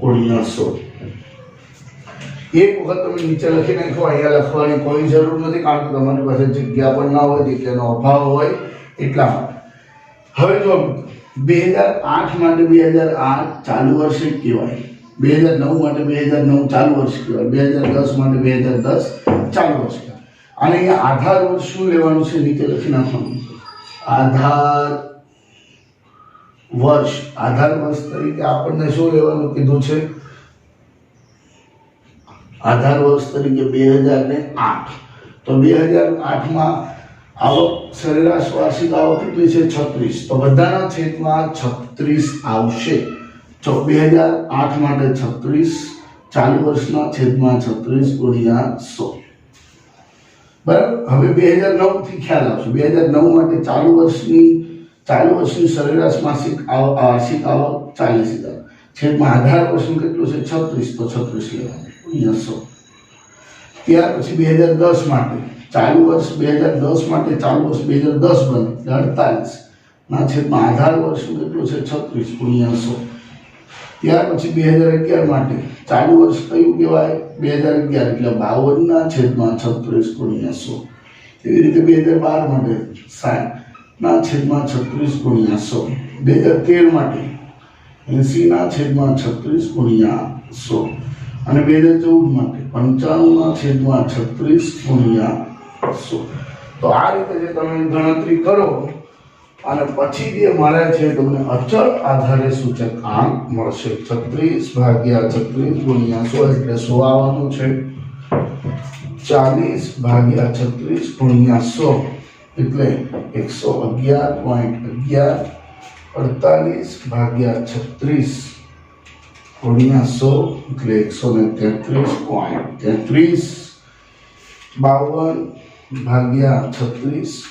ગુણ્યા 100। એક વખત તમે નીચે લખી નાખો, અહીંયા લખવાની કોઈ જરૂર નથી, કારણ કે તમારી પાસે જગ્યા પણ ના હોય, જગ્યાનો અભાવ હોય એટલા માટે। હવે જો 2008 માટે 2008 ચાલુ વર્ષે કહેવાય, 2009 માટે 2009 ચાલુ વર્ષ કહેવાય, 2010 માટે 2010 ચાલુ વર્ષ કહેવાય। અને અહીંયા આધાર વર્ષ શું લેવાનું છે? નીચે લખી નાખવાનું આધાર વર્ષ તરીકે આપણને શું લેવાનું કીધું છે? આધાર વર્ષ તરીકે 2008। તો 2008 માં આવક સરેરાશ વાર્ષિક આવક કેટલી છે? 36। તો બધાના છેદમાં 36 આવશે। 2008 માટે 36 ચાલુ વર્ષના છેદમાં 36 ગુણ્યા 100 બરાબર। હવે 2009 થી ખ્યાલ આવશે। 2009 માટે ચાલુ વર્ષની સરેરાશ વાર્ષિક આવક 40,000 છેદમાં આધાર વર્ષનું કેટલું છે 36 તો 36 લેવાનું ગુણ્યા 100। ત્યાર પછી 2010 માટે ચાલુ વર્ષ 2010 માટે ચાલુ વર્ષ 2010 બને 48 ના છેદમાં આધાર વર્ષનું કેટલું છે 36 ગુણ્યા 100। ત્યાર પછી 2011 માટે ચાલુ વર્ષ કયું કહેવાય 2011 એટલે 52 ના છેદમાં 36 ગુણ્યા 100। એવી રીતે 2012 માટે 60 ના છેદમાં 36 ગુણ્યા 100। 2013 માટે 80 ના છેદમાં 36 ગુણ્યા 100 અને 2014 માટે 95 ના છેદમાં 36 ગુણ્યા 100। તો આ રીતે જે તમે ગણતરી કરો અને પછી જે મળે છે તમને અચળ આધારે સૂચકાંક મળશે 36 ભાગ્યા 36 ગુણ્યા 100 એટલે 100 આવવાનું છે। 40 ભાગ્યા 36 ગુણ્યા 100 એટલે 111.11। 48 ભાગ્યા 36 ગુણ્યા 100 એટલે 133.33। 52 ભાગ્યા 36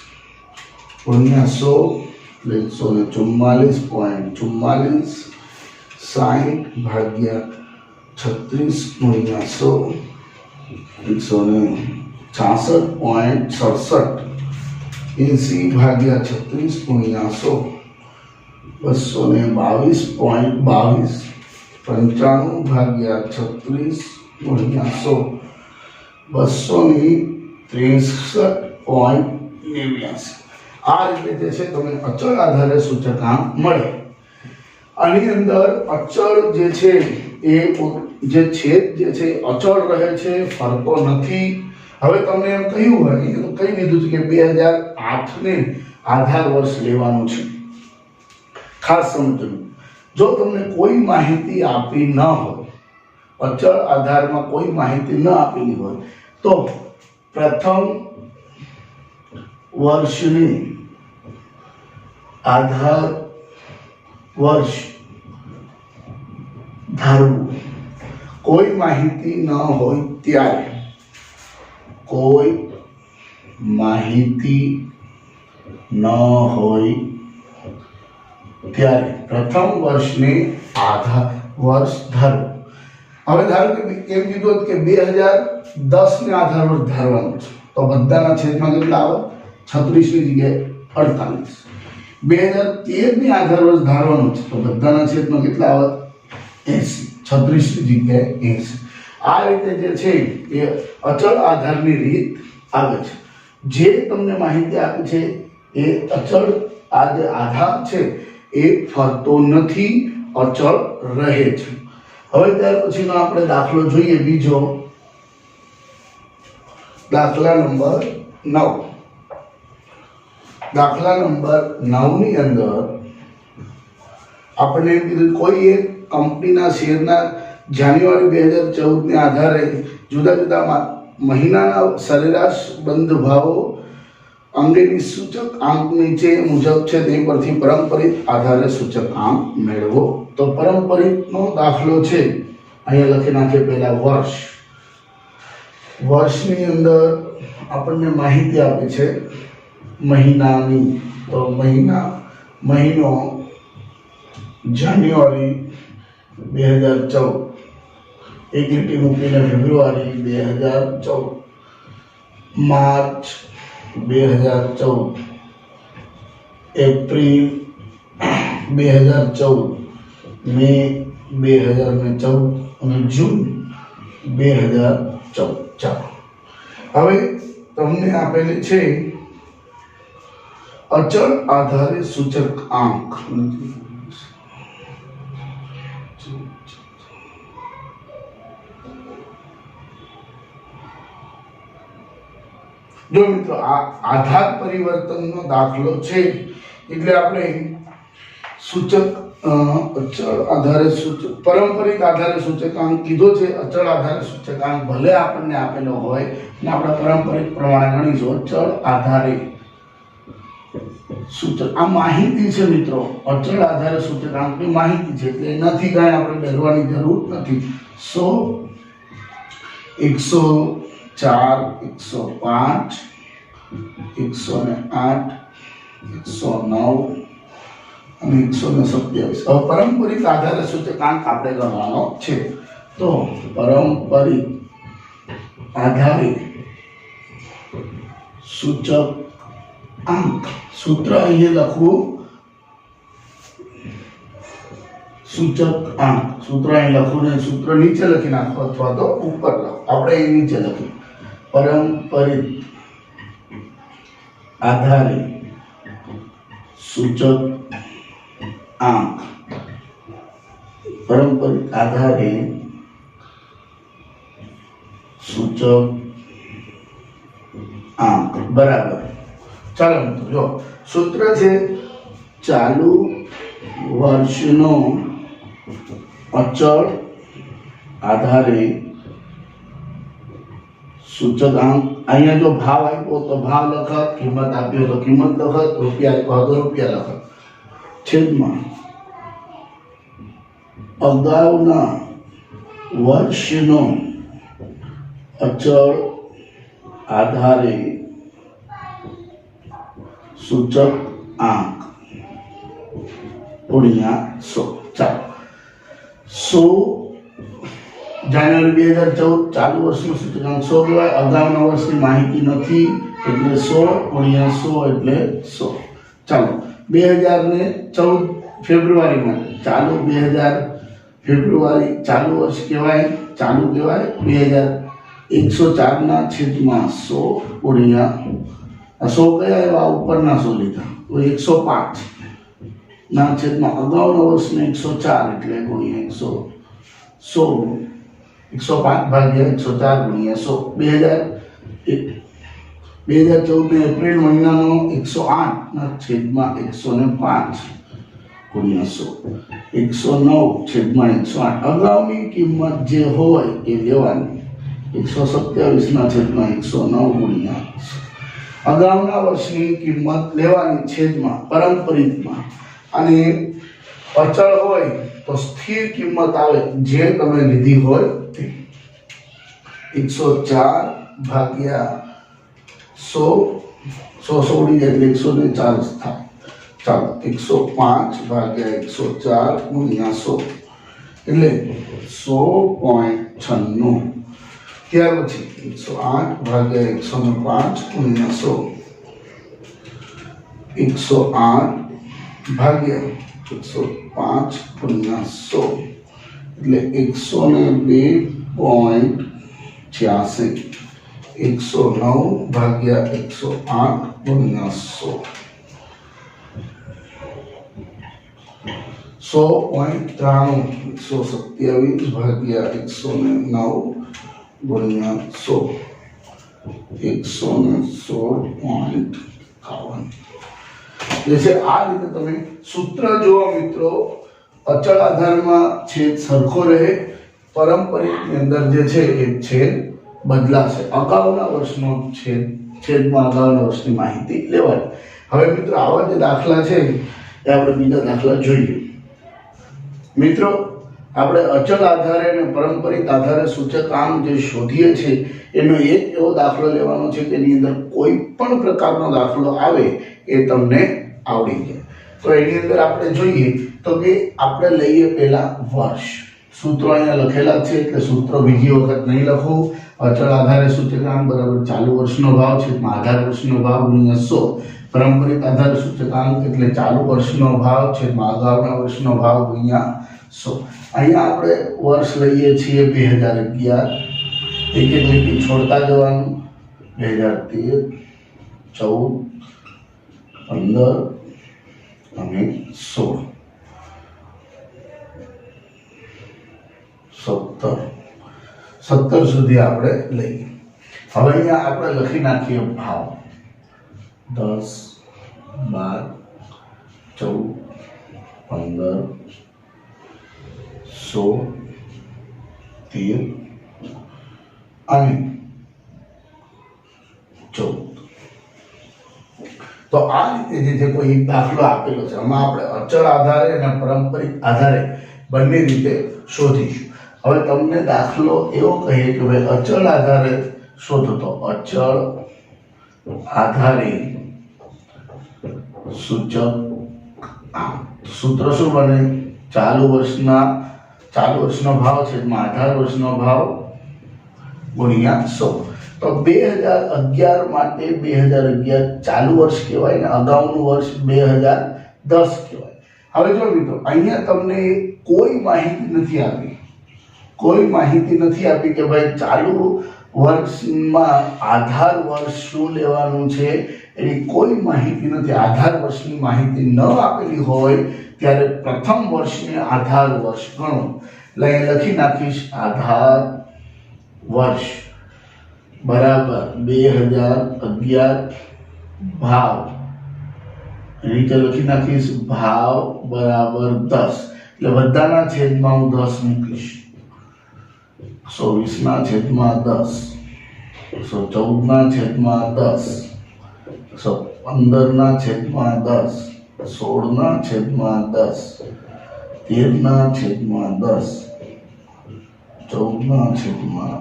ગુણ્યા 100 એટલે 144.44। 60 ભાગ્યા 36 ગુણ્યા 100 166.67। 80 ભાગ્યા 36 ગુણ્યા 100 222.22। 95 ભાગ્યા 36 ગુણ્યા 100 263.89। આ રીતે જે છે તમને અચળ આધારે સૂચકાંક મળે। આની અંદર અચળ જે છે એ જે છેદ જે છે અચળ રહે છે ફરતો નથી। હવે તમને એમ કહ્યું હોય કહી દીધું છે કે 2008 ને આધાર વર્ષ લેવાનું છે। ખાસ સમજવું, જો તમને કોઈ માહિતી આપી ન હોય અચળ આધારમાં કોઈ માહિતી ન આપેલી હોય તો પ્રથમ વર્ષની આધાર વર્ષ ધારવું। કોઈ માહિતી ન હોય ત્યારે કોઈ માહિતી ન હોય ત્યારે પ્રથમ વર્ષને આધાર વર્ષ ધારવું। હવે ધારો કે એમ કીધું કે 2010 ને આધાર વર્ષ ધારવાનું છે તો બધાના છેદમાં કેટલા આવે 36 ની જગ્યાએ 48। 2013 ની આધાર વર્ષ ધારવાનું છે તો બધાના છેદમાં કેટલા આવે 80 36 ની જગ્યાએ 80। આ રીતે જે છે એ અચળ આધારની રીત આવે છે। જે તમને માહિતી આપી છે એ અચળ આ જે આધાર છે એ ફરતો નથી અચળ રહે છે। હવે ત્યાર પછીનો આપણે દાખલો જોઈએ બીજો દાખલા નંબર 9। દાખલા નંબર 9 ની અંદર આપણે કીધું કોઈ એક કંપનીના શેરના જાન્યુઆરી 2014 ને આધારે જુદા જુદા મહિનાના સરેરાશ બંધ ભાવો અંગેની સૂચકાંક નીચે મુજબ છે તે પરથી પારંપરિક આધારે સૂચકાંક મેળવો। તો પારંપરિકનો દાખલો છે અહીંયા લખી નાખીએ પહેલા વર્ષની અંદર આપણને માહિતી આપી છે મહિનાની। તો મહિનો જાન્યુઆરી 2014 એક લીટી મૂકીને ફેબ્રુઆરી 2014 માર્ચ 2014 એપ્રિલ 2014 મે 2014 અને જૂન 2014। ચાલો હવે તમને આપેલી છે અચળ આધારે સૂચકાંક। જો મિત્રો આ આધાર પરિવર્તનનો દાખલો છે એટલે આપણે સૂચક અચળ આધારે પારંપરિક આધારે સૂચકાંક કીધો છે। અચળ આધારે સૂચકાંક ભલે આપણને આપેલો હોય અને આપણે પારંપરિક પ્રમાણે ગણીશું। અચળ આધારે સૂચક આ માહિતી છે મિત્રો, અચળ આધારે સૂચકાંકની માહિતી છે એટલે એનાથી કાંઈ આપણે ડરવાની જરૂર નથી. 100, 104, 105, 108, 109 અને 127. હવે પારંપરિક આધારે સૂચકાંક આપણે ગણવાનો છે. તો પારંપરિક આધારે સૂચકાંક સૂત્ર અહીંયા લખવું, સૂચકાંક સૂત્ર અહીં લખવું ને સૂત્ર નીચે લખી નાખો અથવા તો ઉપર લખો. આપણે અહીં નીચે લખીએ પારંપરિક આધારે સૂચકાંક, પારંપરિક આધારે સૂચકાંક બરાબર. ચાલો મિત્રો જો સૂત્ર છે ચાલુ વર્ષનો અચળ આધારે સૂચકાંક. અહીંયા જો ભાવ આપ્યો તો ભાવ લખત, કિંમત આપ્યો તો કિંમત લખત, રૂપિયા આપ્યો તો રૂપિયા લખત. છેદમાં અગાઉના વર્ષનો અચળ આધારે સૂચકાંક ગુણ્યા 100. ચાલો 100 જાન્યુઆરી 2014 ચાલુ વર્ષનું સૂચકાંક 100 કહેવાય. અગાઉના વર્ષની માહિતી નથી એટલે 100 ગુણ્યા 100 એટલે 100. ચાલો 2014 ફેબ્રુઆરી માટે ચાલુ 2000 ફેબ્રુઆરી ચાલુ વર્ષ કહેવાય, ચાલુ કહેવાય. 2104 ના છેદમાં 100 ગુણ્યા 100 કયા એવા ઉપરના 100 લીધા તો 105 ના છેદમાં અગાઉના વર્ષને 104 એટલે ગુણ્યા 100. 105 ભાગ્યા 104 ગુણ્યા 100. 2014 એપ્રિલ મહિનાનો 108 ના છેદમાં 105 ગુણ્યા 100. 109 છેદમાં 108. અગાઉની કિંમત જે હોય એ લેવાની. 127 ના છેદમાં 109 ગુણ્યા 100. અગાઉના વર્ષની કિંમત લેવાની છેદમાં પારંપરિકમાં. અને અચળ હોય તો સ્થિર કિંમત આવે જે તમે લીધી હોય તે. 104 ભાગ્યા 100 ઉડી જાય એટલે 104 થાય. ચાલો 105 ભાગ્યા 104 ગુણ્યા 100 એટલે 100.96. ત્યાર પછી 108 ભાગ્યા 105 ગુણ્યા 100. 108 ભાગ્યા 105 ગુણ્યા 100 એટલે 102.86. 109 ભાગ્યા 108 ગુણ્યા 100 100.93. 127 ભાગ્યા 109 ગુણ્યા 100 116.51. જે આ રીતે તમે સૂત્ર જુઓ મિત્રો. અચળ આધારમાં છેદ સરખો રહે, પારંપરિકની અંદર જે છે એ છેદ બદલાશે. અગાઉના વર્ષનો છેદમાં અગાઉના વર્ષની માહિતી લેવાય. હવે મિત્રો આવા જે દાખલા છે એ આપણે બીજા દાખલા જોઈએ. મિત્રો આપણે અચળ આધારે અને પારંપરિક આધારે સૂચકાંક જે શોધીએ છીએ એનો એક એવો દાખલો લેવાનો છે કે એની અંદર કોઈ પણ પ્રકારનો દાખલો આવે એ તમને આવડી જાય. તો એની અંદર આપણે જોઈએ તો કે આપણે લઈએ પહેલા વર્ષ. સૂત્રો અહીંયા લખેલા છે એટલે સૂત્ર બીજી વખત નહીં લખવું. અચળ આધારે સૂચકાંક બરાબર ચાલુ વર્ષનો ભાવ છે આધાર વર્ષનો ભાવ ગુણ્યા 100. પારંપરિક આધાર સૂચકાંક એટલે ચાલુ વર્ષનો ભાવ છે અગાઉના વર્ષનો ભાવ ગુણ્યા 100. અહીંયા આપણે વર્ષ લઈએ છીએ 2011. એક એક લીટી છોડતા જવાનું. 2013, 14, 15 અને 16, 17 સુધી આપણે લઈએ. હવે અહીંયા આપણે લખી નાખીએ ભાવ 10, 12, 14, 15, 16, 13 અને 14. તો આ રીતે જે છે કોઈ એક દાખલો આપેલો છે, આમાં આપણે અચળ આધારે અને પારંપરિક આધારે બંને રીતે શોધીશું. હવે તમને દાખલો એવો કહીએ કે ભાઈ અચળ આધારે શોધો, તો અચળ આધારે સૂચક સૂત્ર શું બને? ચાલુ વર્ષનો ભાવ છેદમાં આધાર વર્ષનો ભાવ ગુણ્યા 100. તો 2011 માટે 2011 ચાલુ વર્ષ કહેવાય ને અગાઉનું વર્ષ 2010 કહેવાય. હવે જો મિત્રો અહીંયા તમને કોઈ માહિતી નથી આપી કે ભાઈ ચાલુ વર્ષમાં આધાર વર્ષ શું લેવાનું છે, એની કોઈ માહિતી નથી. આધાર વર્ષની માહિતી ન આપેલી હોય ત્યારે પ્રથમ વર્ષને આધાર વર્ષ ગણો. લખી નાખીશ આધાર વર્ષ બરાબર 2011 ભાવ, નીચે લખી નાખીશ ભાવ બરાબર 10, એટલે બધાના છેદમાં હું 10 મૂકીશ. 120 ના છેદમાં 10, 114 ના છેદમાં 10, 115 ના છેદમાં 10, 16 ના છેદમાં 10, 13 ના છેદમાં 10, 14 ના છેદમાં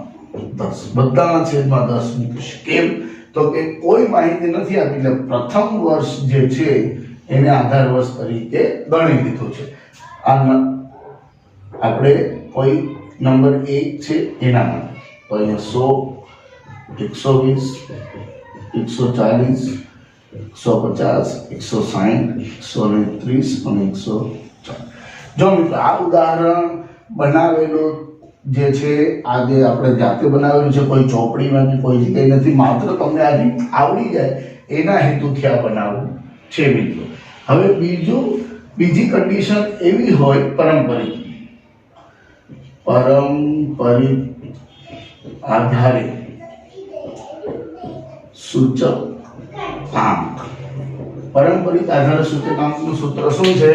10, બધાના છેદમાં 10 મૂકીશ. કેમ? તો કે કોઈ માહિતી નથી આપી, એટલે પ્રથમ વર્ષ જે છે એને આધાર વર્ષ તરીકે ગણી લીધું છે. આ આપણે કોઈ નંબર 1 છે એના માટે તો અહીંયા 100, 120, 140, 150, 160, 130 અને 140. જો મિત્રો આ ઉદાહરણ બનાવેલું જે છે, આ જે આપણે જાતે બનાવેલું છે, કોઈ ચોપડીમાં કે કોઈ જગ્યાએ નથી, માત્ર તમને આ રીત આવડી જાય એના હેતુથી આ બનાવવું છે મિત્રો. હવે બીજી કન્ડિશન એવી હોય પારંપરિક આધારે સૂચકાંક. પારંપરિક આધારે સૂચકાંકનું સૂત્ર શું છે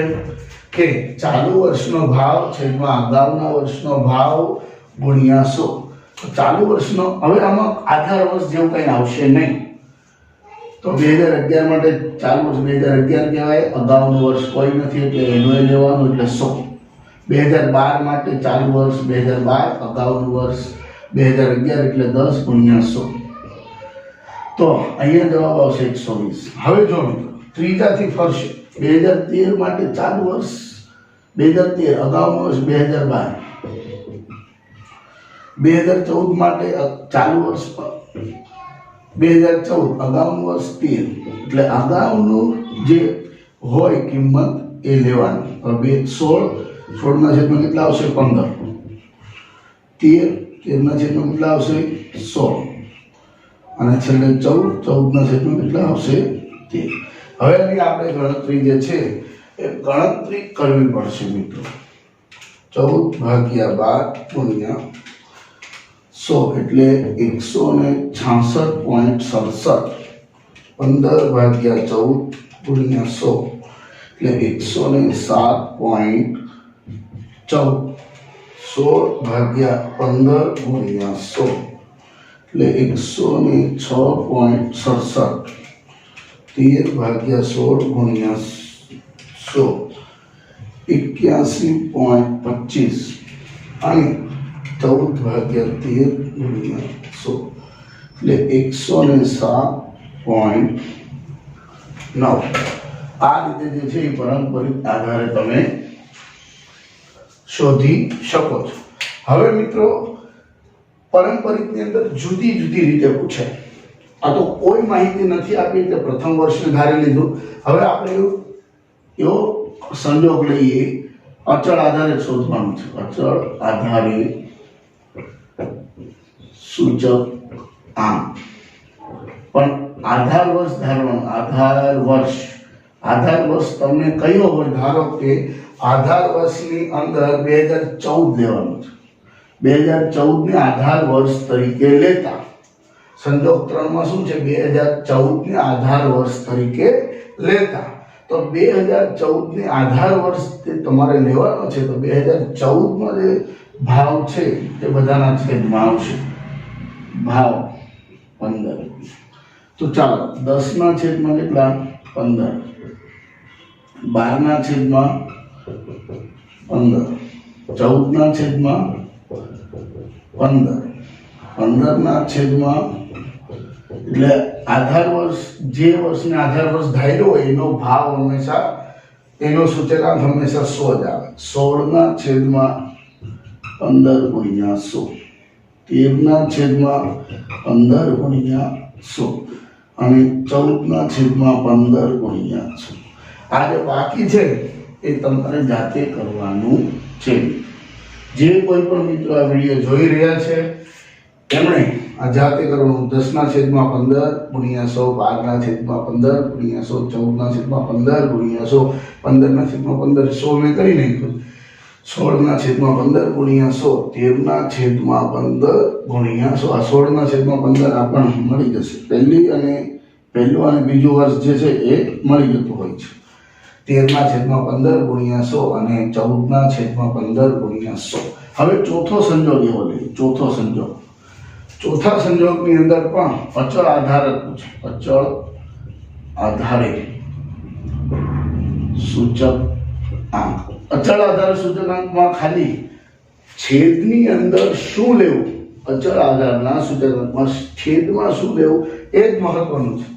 કે ચાલુ વર્ષનો ભાવ છેદમાં અગાઉના વર્ષનો ભાવ ગુણ્યા 100. તો ચાલુ વર્ષનો, હવે આમાં આધાર વર્ષ જેવું કંઈ આવશે નહીં. તો 2011 માટે ચાલુ વર્ષ 2011 કહેવાય, અગાઉનું વર્ષ કોઈ નથી એટલે એનું લેવાનું એટલે 100. 2012 માટે ચાલુ વર્ષ 2012, અગાઉનું વર્ષ 2011 એટલે 10 ગુણ્યા 100. તો અહીંયા જવાબ આવશે 120. હવે જો મિત્રો ત્રીજાથી ફરશે. 2013 માટે ચાલુ વર્ષ 2013, અગાઉનું વર્ષ 2012. 2014 માટે ચાલુ વર્ષ 2014, અગાઉનું વર્ષ 13, એટલે અગાઉનું જે હોય કિંમત એ લેવાની. હવે 16 ના છેદમાં કેટલા આવશે? 15. 13 ના છેદમાં કેટલા આવશે? 16. અને છેલ્લે 14 ના છેદમાં કેટલા આવશે? 13. હવે એની આપણે ગણતરી જે છે એ ગણતરી કરવી પડશે મિત્રો. 14/12 ગુણ્યા 100 એટલે 166.67. 15/14 ગુણ્યા 100 એટલે 107.14. 16/15 ગુણ્યા 100 એટલે 106.67. 13/16 ગુણ્યા 100 81.25 અને 14/13 ગુણ્યા 100 એટલે 107.9. આ રીતે જે છે એ પારંપરિક આધારે તમે શોધી શકો છો. હવે મિત્રો પારંપરિકની અંદર જુદી જુદી રીતે પૂછાય. આ તો કોઈ માહિતી નથી આપી એટલે પ્રથમ વર્ષને ધારી લીધું. હવે આપણે એવો સંજોગ લઈએ, અચળ આધારે શોધવાનું છે. અચળ આધારે સૂચકાંક, પણ આધાર વર્ષ ધારવાનું. આધાર વર્ષ તમને કયો હોય? ધારો કે આધાર વર્ષની અંદર 2014 લેવાનું છે. 2014 ને આધાર વર્ષ તરીકે લેતા સંજોગ 3 માં શું છે? 2014 ને આધાર વર્ષ તરીકે લેતા. તો 2014 ને આધાર વર્ષ તમારે લેવાનો છે. તો 2014 માં જે ભાવ છે તે બધાના છેદમાં આવશે. ભાવ 15. તો ચાલો 10 ના છેદમાં કેટલા? 15, 12/15, 14/15, 15/15 એટલે આધાર વર્ષ જે વર્ષને આધાર વર્ષ ધાર્યો હોય એનો ભાવ હંમેશા એનો સૂચકાંક હંમેશા 100 જ આવે. 16/15 × 100, 13/15 × 100 અને 14/15 × 100. આ જે બાકી છે એ તમારે જાતે કરવાનું છે. જે કોઈ પણ મિત્રો આ વિડીયો જોઈ રહ્યા છે એમણે આ જાતે કરવાનું. 10/15 × 100, 12/15 × 100, 14/15 × 100, 15/15 100 મેં કરી નાખ્યું. 16/15 × 100, 13/15 × 100. આ 16/15 આપણને મળી જશે. પહેલું અને બીજું વર્ષ જે છે એ મળી જતું હોય છે. 13/15 × 100 અને 14/15 × 100. હવે ચોથો સંજોગ એવો લઈએ. ચોથા સંજોગની અંદર પણ અચળ આધાર જ પૂછે. અચળ આધારે સૂચકાંક. અચળ આધાર સૂચકાંકમાં ખાલી છેદની અંદર શું લેવું, અચળ આધારના સૂચકાંકમાં છેદમાં શું લેવું એ જ મહત્વનું છે.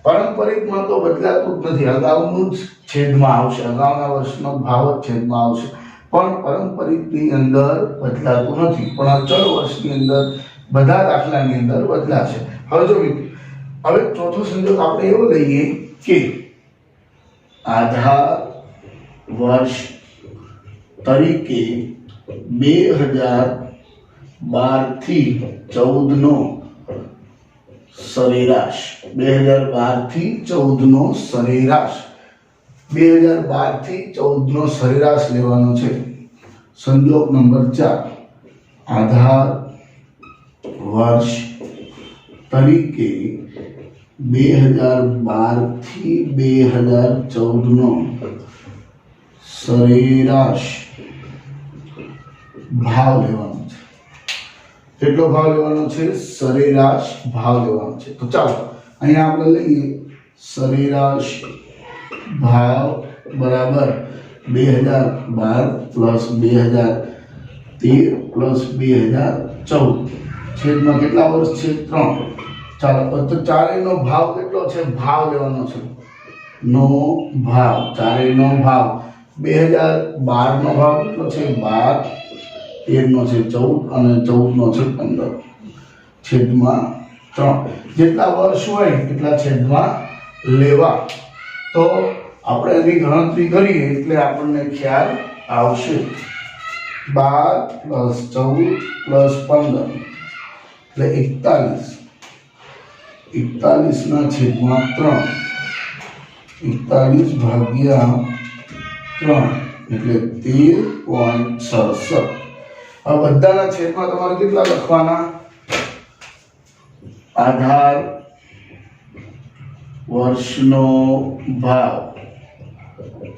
પારંપરિકમાં તો બદલાતું જ નથી. અગાઉનું જ છેદમાં આવશે, અગાઉના વર્ષનો ભાવ જ છેદમાં આવશે, પણ પારંપરિકની અંદર બદલાતું નથી. પણ અચળ વર્ષની અંદર બધા દાખલાની અંદર બદલાશે. હવે જો હવે ચોથો સંજોગ આપણે એવો લઈએ કે આધાર વર્ષ તરીકે 2012 થી 14 નો સરેરાશ, 2012 થી 14 નો સરેરાશ, 2012 થી 14 નો સરેરાશ લેવાનો છે. સંજોગ નંબર 4, આધાર વર્ષ તરીકે 2012 થી 2014 નો સરેરાશ ભાવ લેવાનો છે. કેટલો ભાવ લેવાનો છે? સરેરાશ ભાવ લેવાનો છે. તો ચાલો અહીંયા આપણે લઈએ સરેરાશ ભાવ બરાબર 2012 પ્લસ 2013 પ્લસ 2014 છેદમાં કેટલા વર્ષ છે? 3. ચાલો તો ચારેયનો ભાવ કેટલો છે? ભાવ લેવાનો છે. નો ભાવ, ચારેયનો ભાવ 2012 નો ભાવ કેટલો છે? 12, 13 નો છે 14 અને 14 નો છે 15 છેદમાં 3. જેટલા વર્ષ હોય એટલા છેદમાં લેવા. તો આપણે એની ગણતરી કરીએ એટલે આપણને ખ્યાલ આવશે. 12 પ્લસ 14 પ્લસ 15 એટલે 41. 41 ના છેદમાં 3. 41 ભાગ્યા 3 એટલે 13.67. હવે બધાના છેદમાં તમારે કેટલા લખવાના? આધાર વર્ષનો ભાવ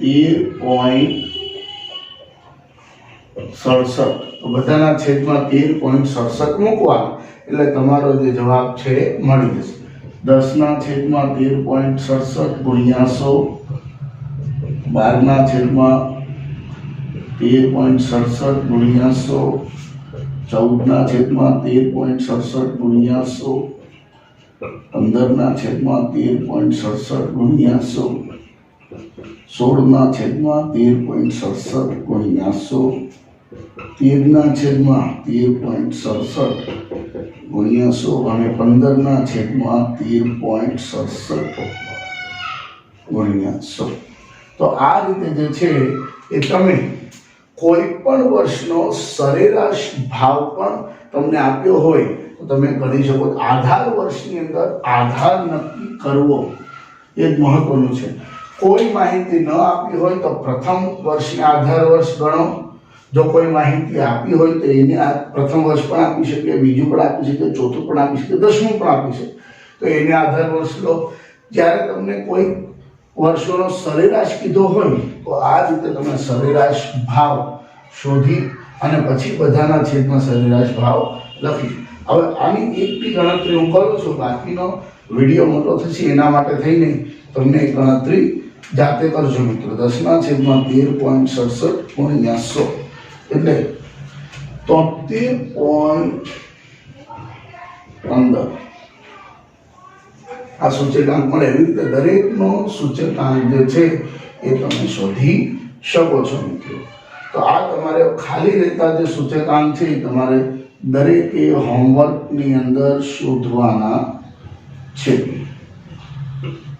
13.67. તો બધાના છેદમાં 13.67 મૂકવાના એટલે તમારો જે જવાબ છે મળી જશે. 10 ના છેદમાં 13.67 ગુણ્યા 100, 12 ના છેદમાં 13.67 ગુણ્યા 100, 14 ના છેદમાં 13.67 ગુણ્યા 100, 15 ના છેદમાં 13.67 ગુણ્યા 100, 16 ના છેદમાં 13.67 ગુણ્યા 100, 13 ના છેદમાં 13.67 ગુણ્યા 100 અને 15 ના છેદમાં 13.67 ગુણ્યા 100. તો આ રીતે જે છે એ તમે કોઈ પણ વર્ષનો સરેરાશ ભાવ પણ તમને આપ્યો હોય તો તમે કરી શકો. આધાર વર્ષની અંદર આધાર નક્કી કરવો એ જ મહત્વનું છે. કોઈ માહિતી ન આપી હોય તો પ્રથમ વર્ષને આધાર વર્ષ ગણો. જો કોઈ માહિતી આપી હોય તો એને પ્રથમ વર્ષ પણ આપી શકે, બીજું પણ આપી શકે, ચોથું પણ આપી શકે, 10મું પણ આપી શકે. તો એને આધાર વર્ષ લો. જ્યારે તમને કોઈ વર્ષોનો સરેરાશ કીધો હોય તો આ રીતે તમે સરેરાશ ભાવ શોધી અને પછી બધાના છેદમાં સરેરાશ ભાવ લખી. હવે આની એકની ગણતરી હું કરું છું, બાકીનો વિડીયો મોટો થશે એના માટે થઈને તમને ગણતરી જાતે કરજો મિત્રો। 10/13.67 × 100 એટલે 73.15 આ સૂચકાંક મળે। એવી રીતે દરેકનો સૂચકાંક જે છે એ તમે શોધી શકો છો મિત્રો। તો આ તમારે ખાલી રહેતા જે સૂચકાંક છે એ તમારે દરેકે હોમવર્કની અંદર શોધવાના છે।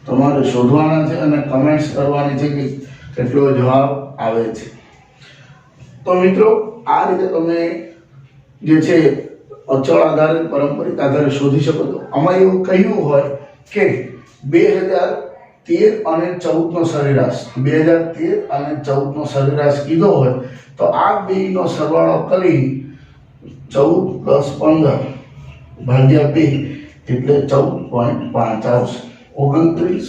તમારે શોધવાના છે અને કમેન્ટ્સ કરવાની છે કે કેટલો જવાબ આવે છે। તો મિત્રો આ રીતે તમે જે છે અચળ આધારે પારંપરિક આધારે શોધી શકો છો। આમાં એવું કહ્યું હોય કે 2013 અને 14 નો સરેરાશ 2013 અને 14 નો સરેરાશ કીધો હોય તો આ બેનો સરવાળો કરી 14 + 15 ભાગ્યા 2 એટલે 14.5 આવશે। 29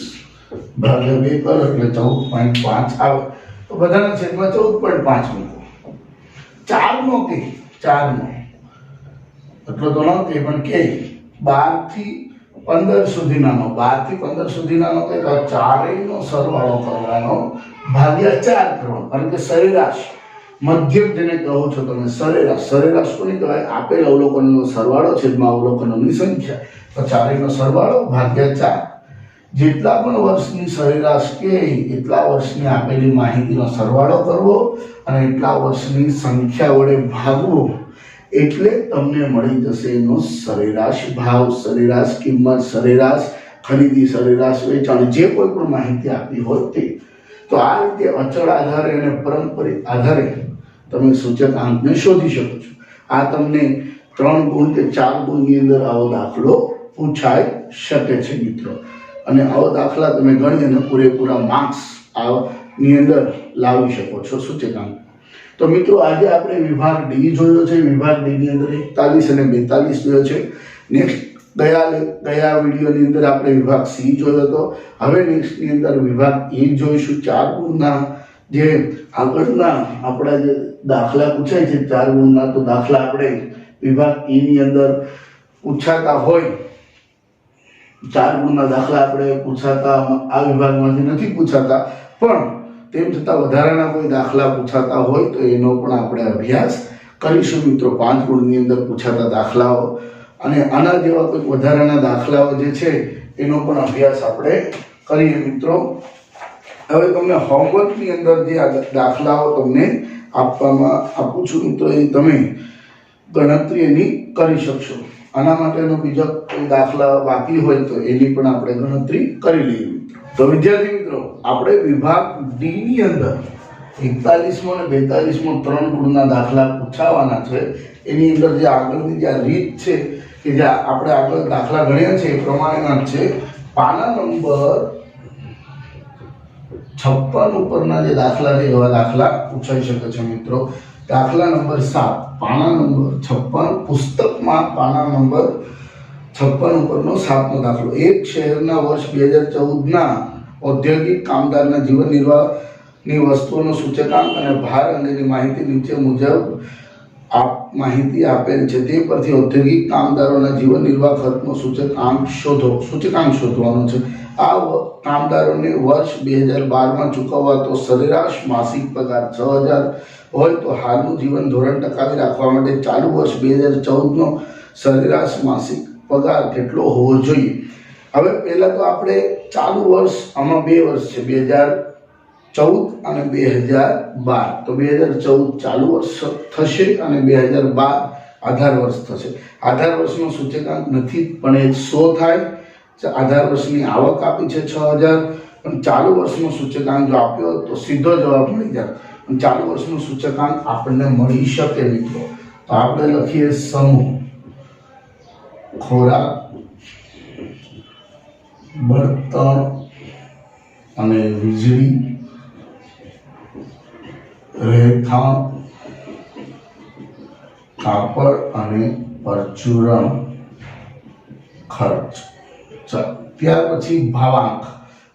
ભાગ્યા 2 કરો એટલે 14.5 આવે। તો બધાના છેદમાં 14.5 મૂકો। 4 નો કે 4 નો એટલો તો ન કે પણ કે 12 થી 15 સુધીનાનો 12 થી 15 સુધીનાનો કે તો ચારેયનો સરવાળો કરવાનો ભાગ્યા 4 કરવાનો। કારણ કે સરેરાશ મધ્યક જેને કહો છો તમે સરેરાશ કોને કહેવાય? આપેલ અવલોકનોનો સરવાળો છેદમાં અવલોકનોની સંખ્યા। તો ચારેયનો સરવાળો ભાગ્યા 4। જેટલા પણ વર્ષની સરેરાશ કે એટલા વર્ષની આપેલી માહિતીનો સરવાળો કરવો અને એટલા વર્ષની સંખ્યા વડે ભાગવો એટલે તમને મળી જશે એનો સરેરાશ ભાવ, સરેરાશ કિંમત, સરેરાશ ખરીદી, સરેરાશ વેચાણ, જે કોઈ પણ માહિતી આપી હોય તે। તો આ રીતે અચળ આધારે અને પારંપરિક આધારે તમે સૂચકાંકને શોધી શકો છો। આ તમને 3 ગુણ કે 4 ગુણની અંદર આવો દાખલો પૂછાઈ શકે છે મિત્રો। અને આવો દાખલા તમે ગણી અને પૂરેપૂરા માર્ક્સ ની અંદર લાવી શકો છો સૂચકાંક। તો મિત્રો આજે આપણે વિભાગ ડી જોયો છે। વિભાગ ડી ની અંદર 41 અને 42 જોયો છે। નેક્સ્ટ ગયા વિડીયોની અંદર આપણે વિભાગ સી જોયો હતો। હવે નેક્સ્ટ ની અંદર વિભાગ એ જોઈશું। 4 ગુણના જે આગળના આપણા જે દાખલા પૂછાય છે 4 ગુણના, તો દાખલા આપણે વિભાગ ઈ ની અંદર પૂછાતા હોય 4 ગુણના દાખલા આપણે પૂછાતા આ વિભાગમાંથી નથી પૂછાતા, પણ તેમ છતાં વધારાના કોઈ દાખલા પૂછાતા હોય તો એનો પણ આપણે અભ્યાસ કરીશું મિત્રો। 5 ગુણની અંદર પૂછાતા દાખલાઓ અને આના જેવા કોઈ વધારાના દાખલાઓ જે છે એનો પણ અભ્યાસ આપણે કરીએ મિત્રો। હવે તમને હોમવર્કની અંદર જે આ દાખલાઓ તમને આપું છું મિત્રો, એ તમે ગણતરી એની કરી શકશો। આના માટેનો બીજો કોઈ દાખલા બાકી હોય તો એની પણ આપણે ગણતરી કરી લઈએ મિત્રો। તો વિદ્યાર્થી મિત્રો આપણે વિભાગ ડી ની અંદર 41મો અને 42મો 3 ગુણના દાખલા પૂછાવાના છે। એની અંદર જે આગળની જે રીત છે કે જે આપણે આગળ દાખલા ગણ્યા છે એ પ્રમાણેના છે। પાના નંબર 56 ઉપરના જે દાખલા છે એવા દાખલા પૂછાઈ શકે છે મિત્રો। દાખલા નંબર 7 પાના નંબર 56 પુસ્તકમાં પાના નંબર 56 ઉપરનો 7મો દાખલો। એક શહેરના વર્ષ 2014ના ઔદ્યોગિક કામદારના જીવન નિર્વાહની વસ્તુઓનો સૂચકાંક અને ભાર અંગેની માહિતી નીચે મુજબ માહિતી આપેલ છે। તે પરથી ઔદ્યોગિક કામદારોના જીવન નિર્વાહ ખર્ચનો સૂચકાંક શોધવાનો છે। આ કામદારોને વર્ષ 2012માં ચૂકવાતો સરેરાશ માસિક પગાર 6000 હોય તો હાલનું જીવન ધોરણ ટકાવી રાખવા માટે ચાલુ વર્ષ 2014નો સરેરાશ માસિક પગાર કેટલો હોવો જોઈએ? હવે પહેલા તો આપણે ચાલુ વર્ષ, આમાં 2 વર્ષ છે 2014 અને 2012, તો 2014 ચાલુ વર્ષ થશે અને 2012 આધાર વર્ષ થશે। આધાર વર્ષનો સૂચકાંક નથી પણ એ 100 થાય। આધાર વર્ષની આવક આપી છે 6000, પણ ચાલુ વર્ષનો સૂચકાંક જો આપ્યો તો સીધો જવાબ મળી જાય। પણ ચાલુ વર્ષનો સૂચકાંક આપણને મળી શકે મિત્રો। તો આપણે લખીએ સમૂહ ખોરાક, બળતણ અને વીજળી, રહેઠાણ, કાપડ અને પરચુરણ ખર્ચ। ત્યાર પછી ભાવાંક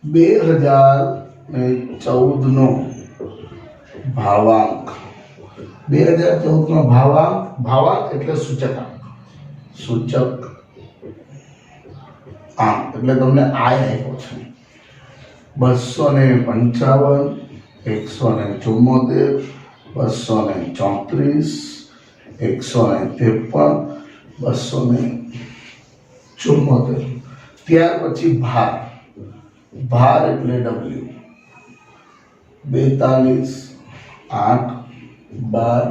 2014 નો ભાવાંક 2014 નો ભાવાંક એટલે સૂચકાંક એટલે તમને આય આપ્યો છે। 255, 174, 234, 153, 274. ત્યાર પછી ભાર એટલે W 42, 8, 12,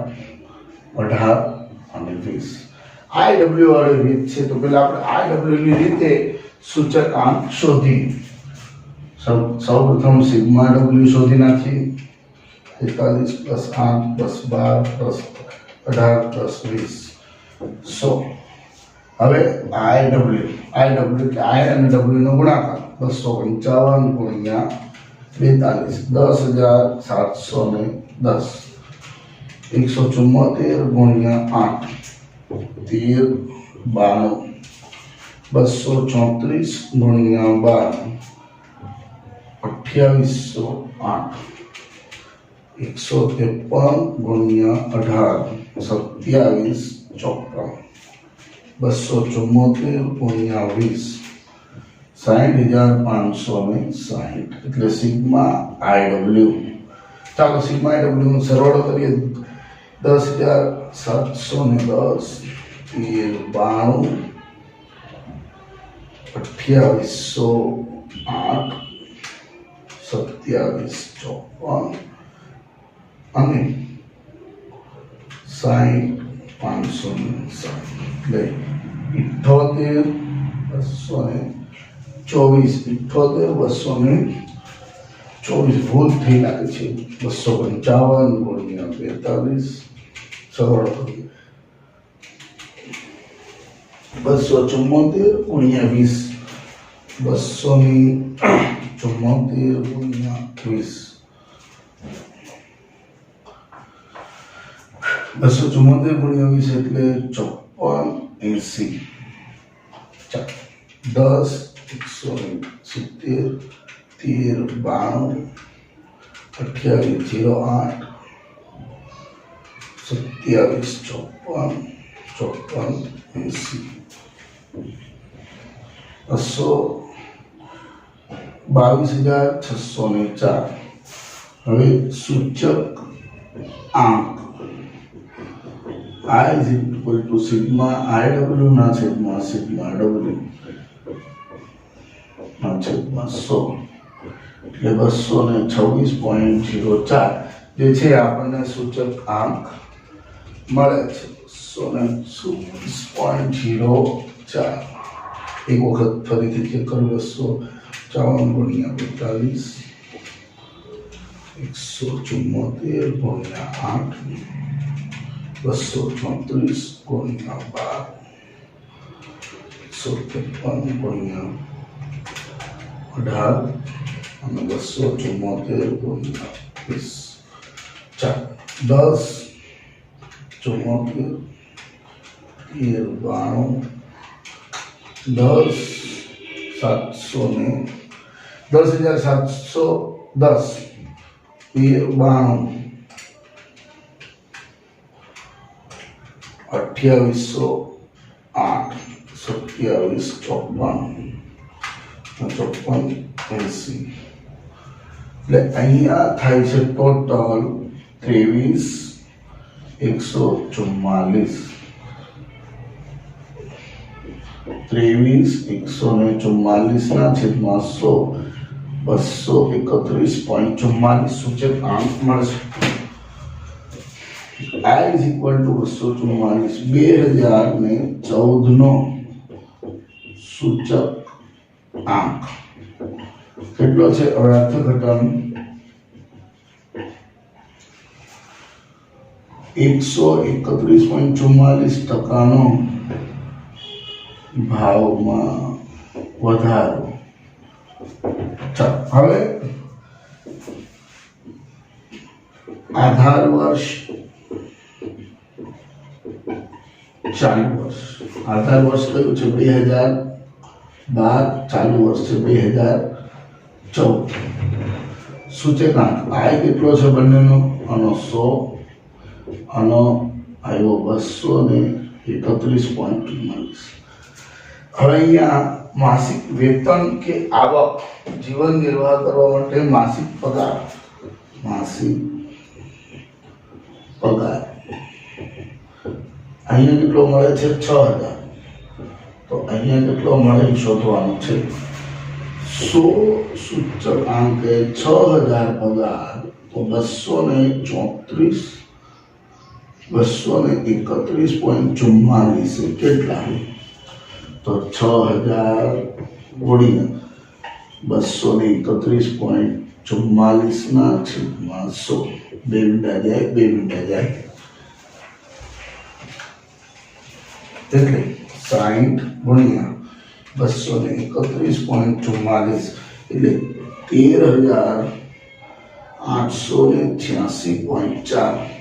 18 અને 20. IW વાળી રીત છે તો પહેલા આપણે IW ની રીતે સૂચકાંક શોધી સૌપ્રથમ સિગ્મા W શોધી નાખીએ 43 + 8 + 12 + 18 + 20 100. હવે IW કે I અને W નો ગુણાકાર 255 × 42 10,710 174 × 8 13, 92 234 × 12 2808 153 × 18 27 54 274 × 20 60,560 એટલે સિગ્મા IW. ચાલો સિગ્મા IW નો સરવાળો કરીએ 10,710 92 2808 2754 અને 60,560 એટલે 78 224 ભૂલ થઈ લાગે છે 255 × 42 સરવાળો કરીએ 274 × 20 274 × 20 274 × 20 એટલે 5480 10 170 13 92 2808 27 54 80 22,604. હવે સૂચક આંક I = સિગ્મા IW ના છેદમાં સિગ્મા W ના છેદમાં 100 એટલે 226.04 જે છે આપણને સૂચક આંક મળે છે 226.04. એક વખત ફરીથી ચેક કરો 254 × 42 174 × 8 234 × 12 153 × 18 અને 274 × 20 10 74 13 92 10,710 92 2808 27 54 80 એટલે અહીંયા થાય છે ટોટલ 23,144 23,144 ના છેદમાં 100 231.44 સૂચક આંક મળશે. I = 244 2014 નો સૂચક આંક કેટલો છે? હવે અર્થઘટન 131.44% ભાવમાં વધારો. હવે આધાર વર્ષ ચાલુ વર્ષ. આધાર વર્ષ કયું છે? 2012. ચાલુ વર્ષ છે 2014. સૂચકાંક I કેટલો છે બંનેનો? આનો 100, આનો આવ્યો 231.44. હવે અહીંયા માસિક વેતન કે આવક જીવન નિર્વાહ કરવા માટે માસિક પગાર અહીંયા કેટલો મળે છે 6000 તો અહીંયા કેટલો મળે શોધવાનું છે 100 સૂચકાંક 6000 પગાર તો 231.44 કેટલા તો 6000 ગુણ્યા 231.44 ના છેદમાં 100 બે મિનિટ જાય એટલે 60 ગુણ્યા 231.44 એટલે 13,886.4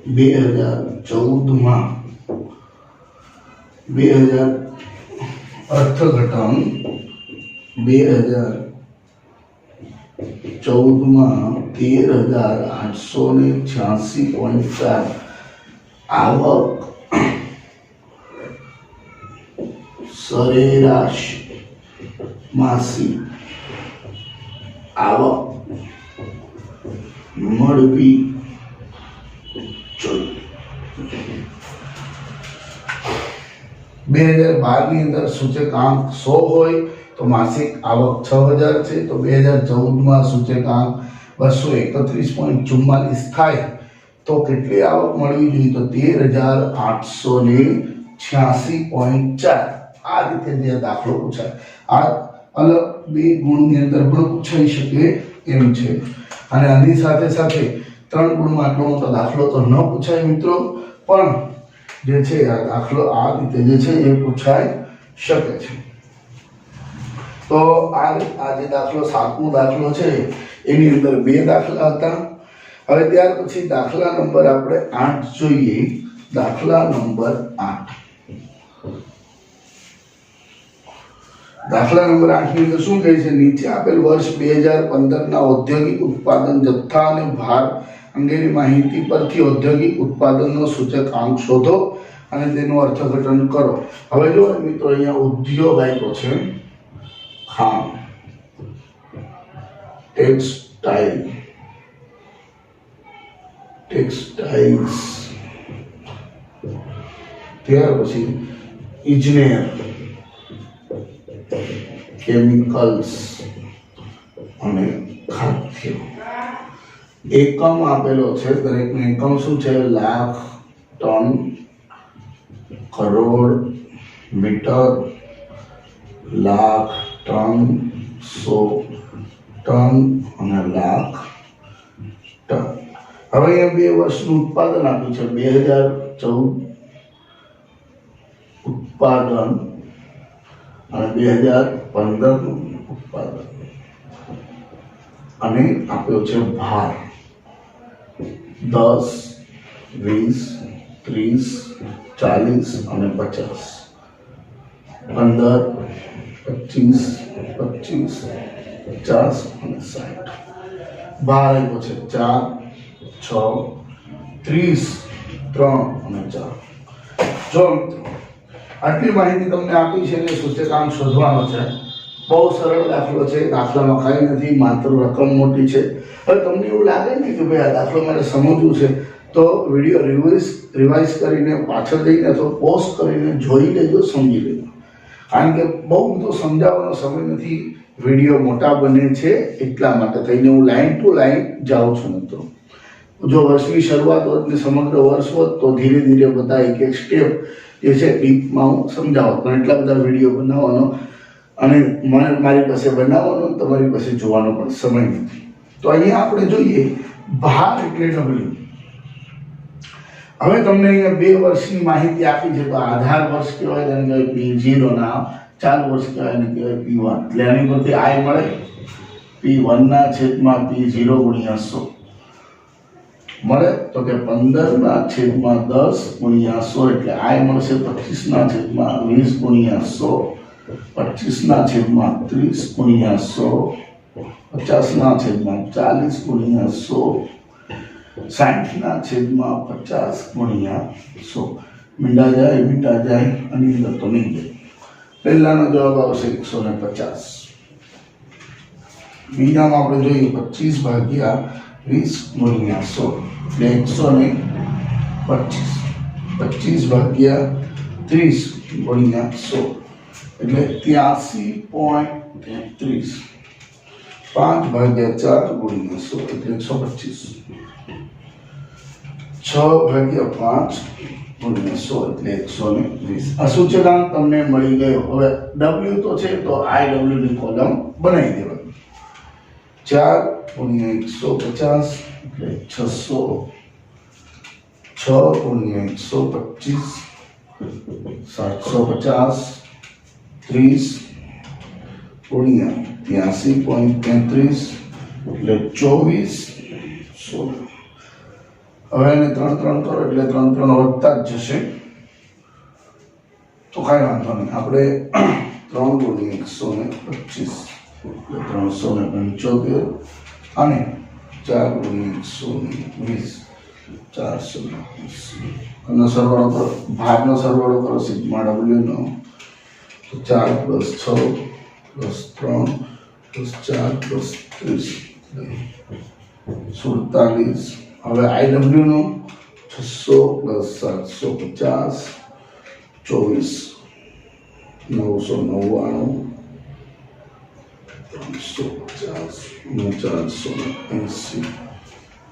2014 અર્થઘટન 2014 13,886.4 આવક સરેરાશ માસિક આવક મળવી જોઈએ 2012 ની અંદર સૂચકાંક 100 હોય તો માસિક આવક 6000 છે તો 2014 માં સૂચકાંક 231.44 થાય તો કેટલી આવક મળવી જોઈએ તો 13,886.4 આ રીતે જે દાખલો પૂછાય આ અલગ બે ગુણની અંદર પણ પૂછાઈ શકે એમ છે અને આની સાથે સાથે 3 ગુણમાં આટલો મોટો દાખલો તો ન પૂછાય મિત્રો પણ જે છે આ દાખલો આ રીતે જે છે એ પૂછાઈ શકે છે તો આ જે દાખલો 7મો દાખલો છે એની અંદર બે દાખલા હતા હવે ત્યાર પછી દાખલા નંબર આપણે 8 જોઈએ દાખલા નંબર 8 દાખલા નંબર 8 ની અંદર શું કહે છે નીચે આપેલ વર્ષ 2015 ના ઔદ્યોગિક ઉત્પાદન જથ્થા અને ભાર અંગેની માહિતી પરથી ઔદ્યોગિક ઉત્પાદનનો સૂચકાંક શોધો અને તેનું અર્થઘટન કરો હવે જો મિત્રો અહીંયા ઉદ્યોગ આપ્યો છે ખાણ ટેક્સટાઇલ્સ ત્યાર પછી ઇજનેર કેમિકલ્સ અને ખાદ્ય એકમ આપેલો છે દરેકનો એકમ શું છે lakh ton crore metre lakh ton 100 ton અને લાખ ટન હવે અહીંયા બે વર્ષનું ઉત્પાદન આપ્યું છે 2014 ઉત્પાદન અને 2015 નું ઉત્પાદન અને આપ્યો છે ભાર 10 20 30 40 અને 50 15 25 25 50 અને 60 ભાર આપ્યો છે 4 6 30 3 અને 4 જો આટલી માહિતી તમને આપી છે કે સૂચકાંક શોધવાનો છે બહુ સરળ દાખલો છે દાખલામાં કાંઈ નથી માત્ર રકમ મોટી છે હવે તમને એવું લાગે ને કે ભાઈ આ દાખલો મારે સમજવું છે તો વિડીયો રિવાઇઝ કરીને પાછળ જઈને અથવા પોઝ કરીને જોઈ લેજો સમજી લેજો કારણ કે બહુ બધો સમજાવવાનો સમય નથી વિડીયો મોટા બને છે એટલા માટે થઈને હું લાઈન ટુ લાઈન જાઉં છું મિત્રો જો વર્ષની શરૂઆત હોત ને સમગ્ર વર્ષ હોત તો ધીરે ધીરે બધા એક એક સ્ટેપ જે છે ડીપમાં હું સમજાવત પણ એટલા બધા વિડીયો બનાવવાનો અને મારી પાસે બનાવવાનો તમારી પાસે જોવાનો પણ સમય નથી તો અહીંયા આપણે જોઈએ ભાર એટલે ડબલ્યુ હવે તમને અહીંયા 2 વર્ષની માહિતી આપી છે તો આધાર વર્ષ કહેવાય તેને કહેવાય P0 ના ચાલુ વર્ષ કહેવાય એને કહેવાય P1 એટલે આની પરથી આય મળે P1 ના છેદમાં P0 ગુણ્યા 100 મળે તો કે 15 ના છેદમાં 10 ગુણ્યા 100 એટલે આય મળશે 25 ના છેદમાં 20 ગુણ્યા 100 25 ના છેદમાં 30 ગુણ્યા 100 50 ના છેદમાં 40 ગુણ્યા 100 60 ના છેદમાં 50 ગુણ્યા 100 મીંડા જાય આની અંદર તો નહીં જાય પહેલાનો જવાબ આવશે 150. બીજામાં આપણે જોઈએ 25 ભાગ્યા 20 ગુણ્યા 100 એટલે 125. 25 ભાગ્યા 30 ગુણ્યા 100 એટલે 83.33. 5 ભાગ્યા 4 ગુણ્યા 100 એટલે 125. 6 ભાગ્યા 5 ગુણ્યા 100 એટલે 120. આ સૂચકાંક તમને મળી ગયો. હવે W તો છે તો IW ની કોલમ બનાવી દેવાની. 4 ગુણ્યા 150 એટલે 600. 6 ગુણ્યા 125 750. 30 ગુણ્યા 83.33 એટલે 24. હવે એને 3 કરો એટલે 3 વધતા જ જશે, તો કાંઈ વાંધો નહીં. આપણે 3 ગુણ્યા 125 એટલે 375 અને 4 ગુણ્યા 120 420. અને સરવાળો કરો, ભાગનો સરવાળો કરો સિગ્મા W નો. 4 + 6 + 3 + 4 + 30 47. હવે IW નું 600 + 750 24 999 350 480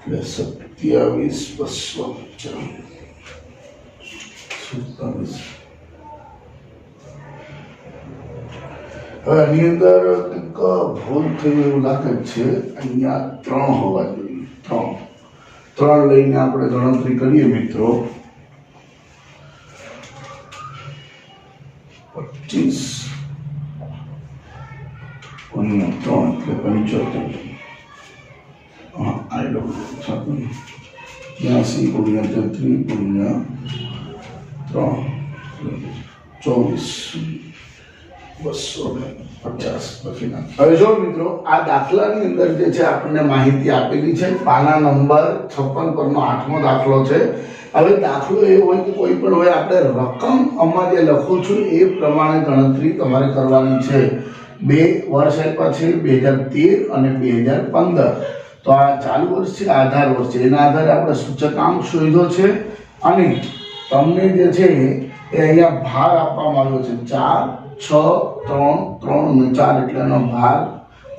એટલે 27 250 27. હવે આની અંદર કંઈક ભૂલ થઈ એવું લાગે છે. અહીંયા 3 હોવા જોઈએ. 3 લઈને આપણે ગણતરી કરીએ મિત્રો. 25 ગુણ્યા 3 એટલે 75. IW 83 ગુણ્યા 33 ગુણ્યા 3 24 250 લખી નાખીએ. હવે જો મિત્રો આ દાખલાની અંદર જે છે આપણને માહિતી આપેલી છે. પાના નંબર 56 પરનો 8મો દાખલો છે. હવે દાખલો એ હોય કે કોઈ પણ હોય, આપણે રકમ આમાં જે લખું છું એ પ્રમાણે ગણતરી તમારે કરવાની છે. 2 વર્ષ આપ્યા છે 2013 અને 2015. તો આ ચાલુ વર્ષ છે, આધાર વર્ષ છે. એના આધારે આપણે સૂચકાંક શોધ્યો છે અને તમને જે છે એ અહીંયા ભાર આપવામાં આવ્યો છે. 4 6 3 3 અને 4 એટલે એનો ભાર,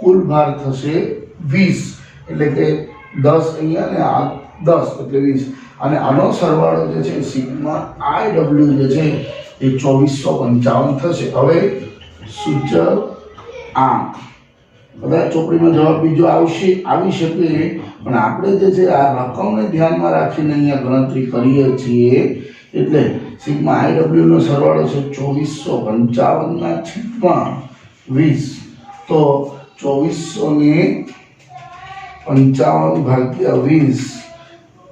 કુલ ભાર થશે 20. એટલે કે 10 અહીંયા ને આ 10 એટલે 20. અને આનો સરવાળો જે છે સિગ્મા IW જે છે એ 2455 થશે. હવે સૂચક આંક કદાચ ચોપડીમાં જવાબ બીજો આવી શકે, પણ આપણે જે છે આ રકમને ધ્યાનમાં રાખીને અહીંયા ગણતરી કરીએ છીએ. એટલે સિગ્મા IW નો સરવાળો છે 2455 ના છેદમાં 20. તો 2455 ભાગ્યા 20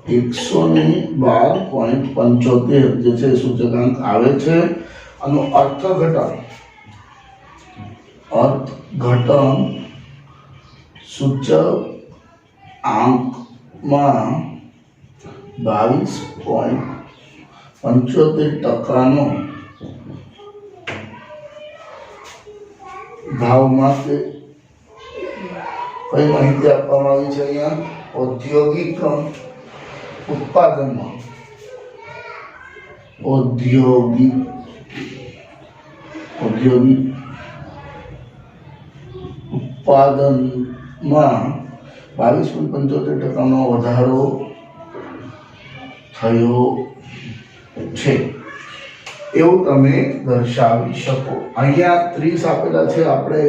112.75 જે છે સૂચકાંક આવે છે. આનું અર્થઘટન સૂચક આંકમાં 22.75% ભાવમાં કે કઈ માહિતી આપવામાં આવી છે અહીંયા? ઔદ્યોગિક ઉત્પાદનમાં ઔદ્યોગિક ઉત્પાદનમાં 22.75% વધારો થયો છે એવું તમે દર્શાવી શકો. અહીંયા 30 આપેલા છે. આપણે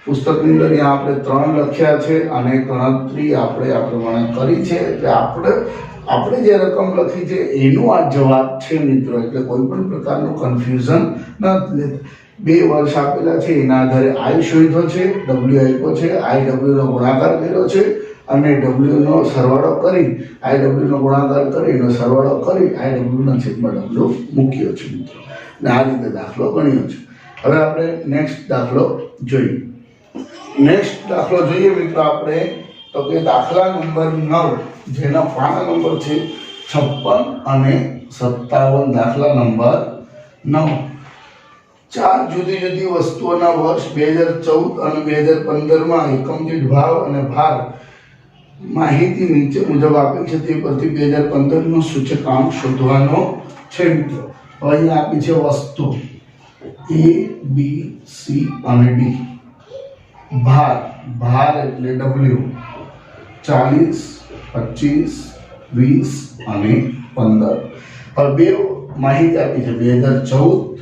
પુસ્તકની અંદર અહીંયા આપણે 3 લખ્યા છે અને ગણતરી આપણે આ પ્રમાણે કરી છે. એટલે આપણે જે રકમ લખી છે એનો આ જવાબ છે મિત્રો. એટલે કોઈ પણ પ્રકારનું કન્ફ્યુઝન ન લેતા. 2 વર્ષ આપેલા છે એના આધારે I શોધ્યો છે, W આપ્યો છે, IW નો ગુણાકાર કર્યો છે અને W નો સરવાળો કરી IW નો ગુણાકાર કરી એનો સરવાળો કરી IW ના છેદમાં W મૂક્યો છે મિત્રો. અને આ રીતે દાખલો ગણ્યો છે. હવે આપણે નેક્સ્ટ દાખલો જોઈએ. મિત્રો આપણે તો કે દાખલા નંબર 9 જેના પાના નંબર છે 56 અને 57. દાખલા નંબર 9 ચાર જુદી જુદી વસ્તુઓના વર્ષ 2014 અને 2015 માં એકમ દીઠ ભાવ અને ભાર માહિતી નીચે મુજબ આપેલ છે. તે પરથી 2015 નો સૂચકાંક શોધવાનો છે મિત્રો. અહીંયા આપી છે વસ્તુ A, B, C અને D. ભાર એટલે W 40, 25, 20 અને 15. હવે બે માહિતી આપી છે 2014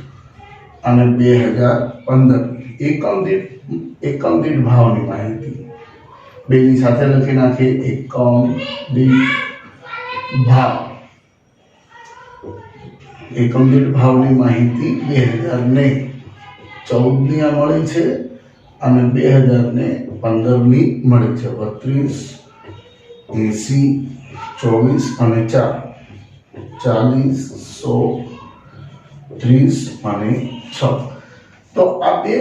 અને 2015. એકમ દીઠ ભાવની માહિતી બેની સાથે લખી નાખીએ. એકમ દીઠ ભાવ, એકમ દીઠ ભાવની માહિતી 2014 ની આ મળી છે અને 2015 ની મળી છે. 32, 80, 24 અને 4, 40, 100, 30 અને 6. તો આ બે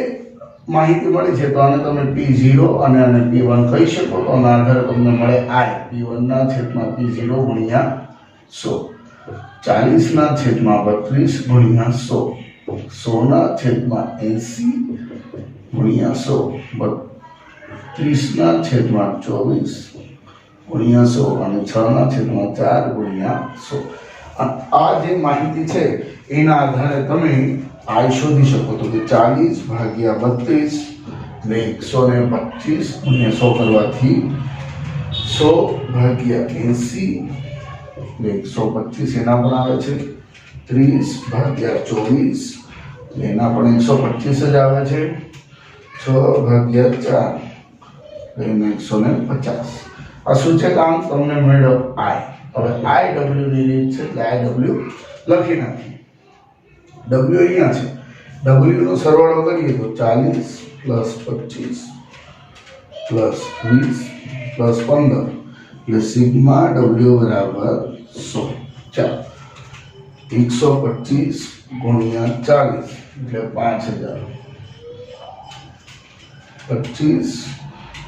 માહિતી મળી છે. તો આને તમે P0 અને આને P1 કહી શકો. તો આના આધારે તમને મળે I. P1 ના છેદમાં P0 ગુણ્યા 100, 40 ના છેદમાં 32 ગુણ્યા 100, 100 ના છેદમાં 80 ગુણ્યા 100, 30 ના છેદમાં 24 ગુણ્યા 100 અને 6 ના છેદમાં 4 ગુણ્યા 100. આ જે માહિતી છે એના આધારે તમે I શોધી શકો. તો કે 40 ભાગ્યા 32 ને 125 ગુણ્યા 100 કરવાથી 100 ભાગ્યા 80 ને 125 એના પણ આવે છે. 30 ભાગ્યા 24 એના પણ 125 જ આવે છે. 6 ભાગ્યા 4 એને 150. આ સૂચકાંક તમને મળ્યો I. હવે IW ની રીત છે એટલે IW લખી નાખીએ. W અહીંયા છે. W નો સરવાળો કરીએ તો 40 પ્લસ 25 પ્લસ 20 પ્લસ 15 એટલે સિગ્મા W બરાબર 100. ચાલો 125 ગુણ્યા 40 એટલે 5000, 25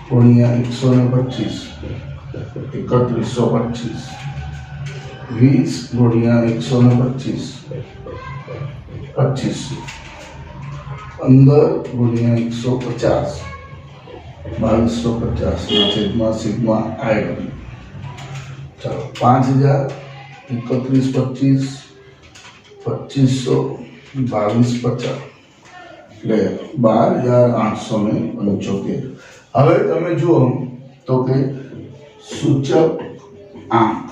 ગુણ્યા 125 3125, 20 ગુણ્યા 125 2500, 15 ગુણ્યા 150 2250 ના છેદમાં સિગ્મા IW. ચાલો 5000, 3125, 2500, 2250 એટલે 12875. હવે તમે જુઓ તો કે સૂચક આંક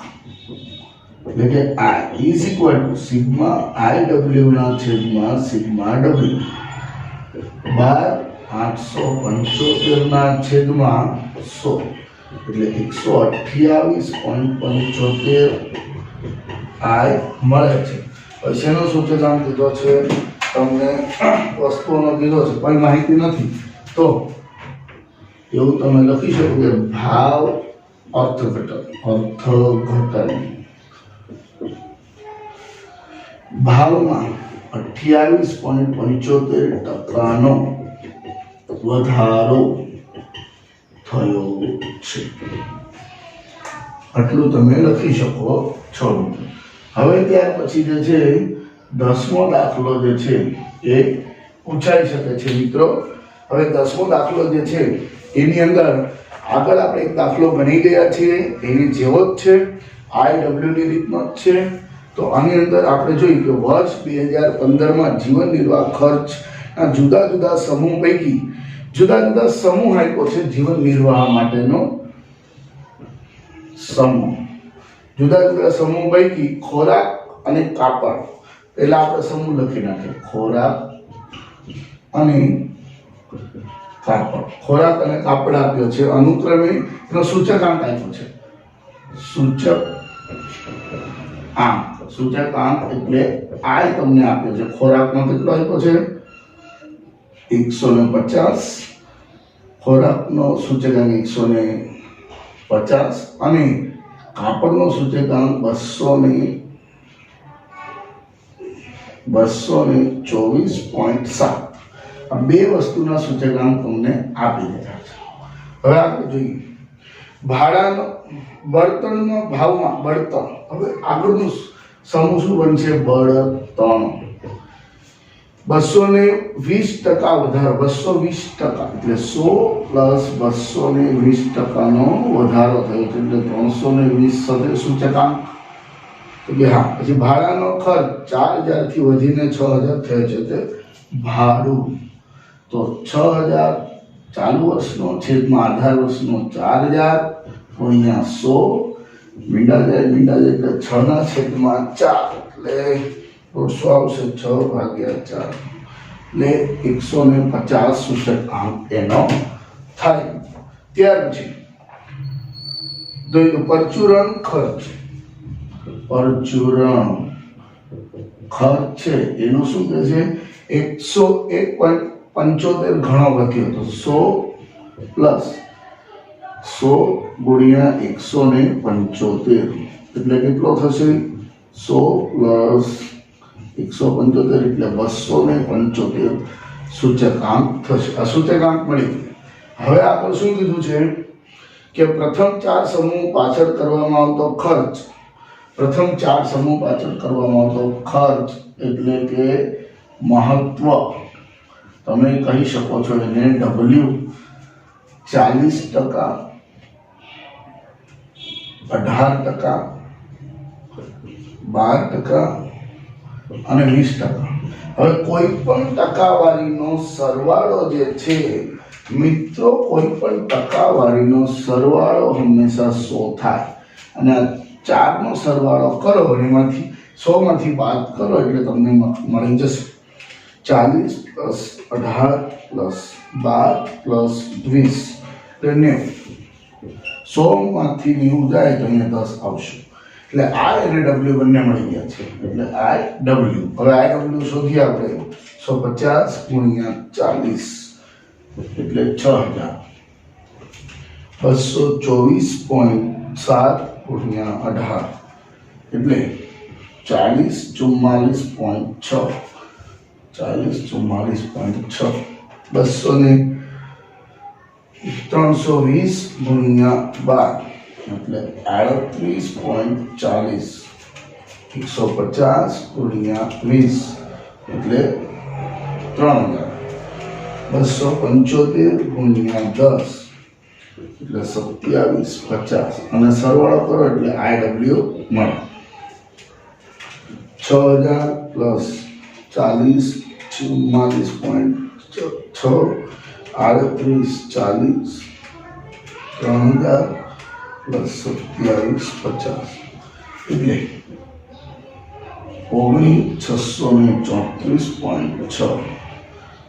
એટલે કે I is equal to sigma IW ના છેદમાં સિગ્મા W. 12875 ના છેદમાં 100 એટલે 128.75 I મળે છે. હવે શેનો સૂચકાંક કીધો છે તમને? વસ્તુઓનો કીધો છે, કોઈ માહિતી નથી. તો એવું તમે લખી શકો કે ભાવ અર્થઘટન. ભાવમાં 28.75% વધારો થયો છે. આટલું તમે લખી શકો છો. હવે ત્યાર પછી જે છે 10મો દાખલો જે છે એ પૂછાઈ શકે છે મિત્રો. હવે 10મો દાખલો જે છે એની અંદર આગળ આપણે એક દાખલો ગણી ગયા છીએ, એની જેવો જ છે, IW ની રીતનો જ છે. તો આની અંદર આપણે જોયું કે વર્ષ 2015 માં જીવન નિર્વાહ ખર્ચના જુદા જુદા સમૂહ પૈકી જુદા જુદા સમૂહ આપ્યો છે. જીવન નિર્વાહ માટેનો સમૂહ, જુદા જુદા સમૂહ પૈકી ખોરાક અને કાપડ. પહેલા આપણે સમૂહ લખી નાખીએ, ખોરાક અને કાપડ. ખોરાક અને કાપડ આપ્યો છે. અનુક્રમે એનો સૂચકાંક આપ્યો છે. સૂચકાંક એટલે I તમને આપ્યો છે. ખોરાકનો કેટલો આપ્યો છે? 150. ખોરાકનો સૂચકાંક 150 અને કાપડનો સૂચકાંક 224.7. આ બે વસ્તુના સૂચકાંક તમને આપી દીધા છે. હવે આપણે જોઈએ ભાડાનો બળતણના ભાવમાં બળતણ. હવે આગળનું સમૂહ શું બનશે? બળતણ. 220% વધારો, 220% એટલે 100 પ્લસ 220%નો વધારો થયો છે, એટલે 320 સાથે સૂચકાંક. તો કે હા, પછી ભાડાનો ખર્ચ 4000 થી વધીને 6000 થયો છે, તે ભાડું. તો 6000 ચાલુ વર્ષનો છેદમાં આધાર વર્ષનો 4000 ગુણ્યા 100 મીંડા જાય એટલે 6 ના છેદમાં 4 એટલે 150 આવશે. 6 ભાગ્યા 4 એટલે 150 સૂચકાંક એનો થાય. ત્યાર પછી પરચુરણ ખર્ચ. પરચુરણ ખર્ચ છે એનું શું કહે છે? 101.75 ઘણો વધ્યો, તો 100 પ્લસ 100 ગુણ્યા 175 એટલે કેટલો થશે? 100 પ્લસ 175 એટલે 275 સૂચકાંક થશે. આ સૂચકાંક મળી. હવે આપણે શું કીધું છે કે પ્રથમ 4 સમૂહ પાછળ કરવામાં આવતો ખર્ચ, પ્રથમ 4 સમૂહ પાછળ કરવામાં આવતો ખર્ચ એટલે કે મહત્વ, તમે કહી શકો છો એને W. 40%, 18%, 12% અને 20%. હવે કોઈ પણ ટકાવારીનો સરવાળો જે છે મિત્રો, કોઈ પણ ટકાવારીનો સરવાળો હંમેશા 100 થાય, અને આ 4 નો સરવાળો કરો અને એમાંથી 100 માંથી બાદ કરો એટલે તમને મળી જશે 40 પ્લસ 18 પ્લસ 12 પ્લસ 20 એટલે 100 માંથી 90 જાય તો અહીંયા 10 આવશે. એટલે I અને W બંને મળી ગયા છે, એટલે IW. હવે IW શોધીએ આપણે. 150 ગુણ્યા 40 એટલે 6000. 224.7 ગુણ્યા 18 એટલે 4044.6. 4044.6. 320 ગુણ્યા 12 એટલે 38.40. 150 ગુણ્યા 20 એટલે 3000. 275 ગુણ્યા 10 એટલે 2750 અને સરવાળો કરો એટલે IW મળે. 6000 પ્લસ 40 44.6 38 40 3000 પ્લસ 2750 એટલે 19634.6.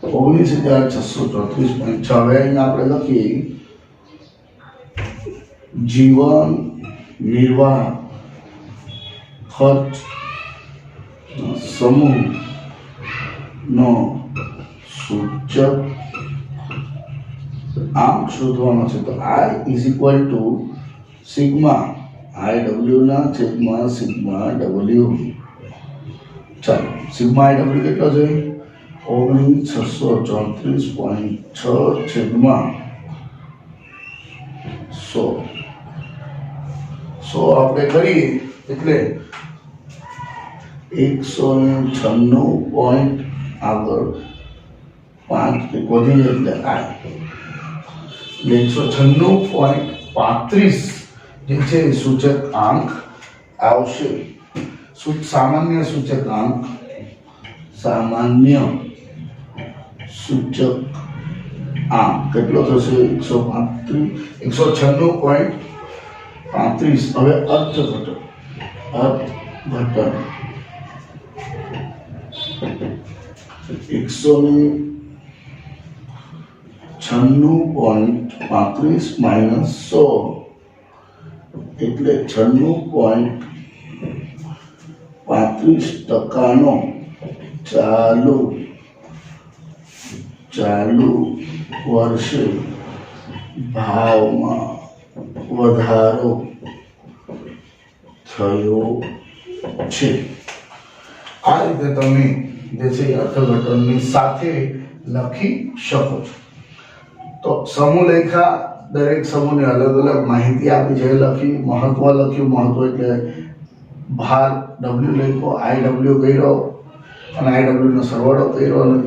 19634.6. હવે અહીંયા આપણે લખીએ જીવન નિર્વાહ ખર્ચ સમૂહ નો સૂચક આમ શોધવાનો છે. તો I is equal to sigma IW ના છેદમાં સિગ્મા W. ચાલો, સિગ્મા IW કેટલો છે? 19634.6 છેદમાં 100. 100 આપણે કરીએ એટલે 196 પોઈન્ટ આગળ 5 વધી એટલે I એટલે 196.35 જે છે સૂચકાંક આવશે. સામાન્ય સૂચકાંક, સામાન્ય સૂચકાંક કેટલો થશે? 196.35. હવે અર્થઘટન. અર્થઘટન 196.35 માઇનસ 100 એટલે 96.35% ચાલુ વર્ષે ભાવમાં વધારો થયો છે. આ રીતે તમે જે છે અર્થઘટનની સાથે લખી શકો છો. તો સમૂહ લેખા, દરેક સમૂહને અલગ અલગ માહિતી આપી છે, લખી. મહત્વ લખ્યું, મહત્વ એટલે ભાર W લખ્યો, IW કર્યો. અને IW નો સરવાળો કર્યો અને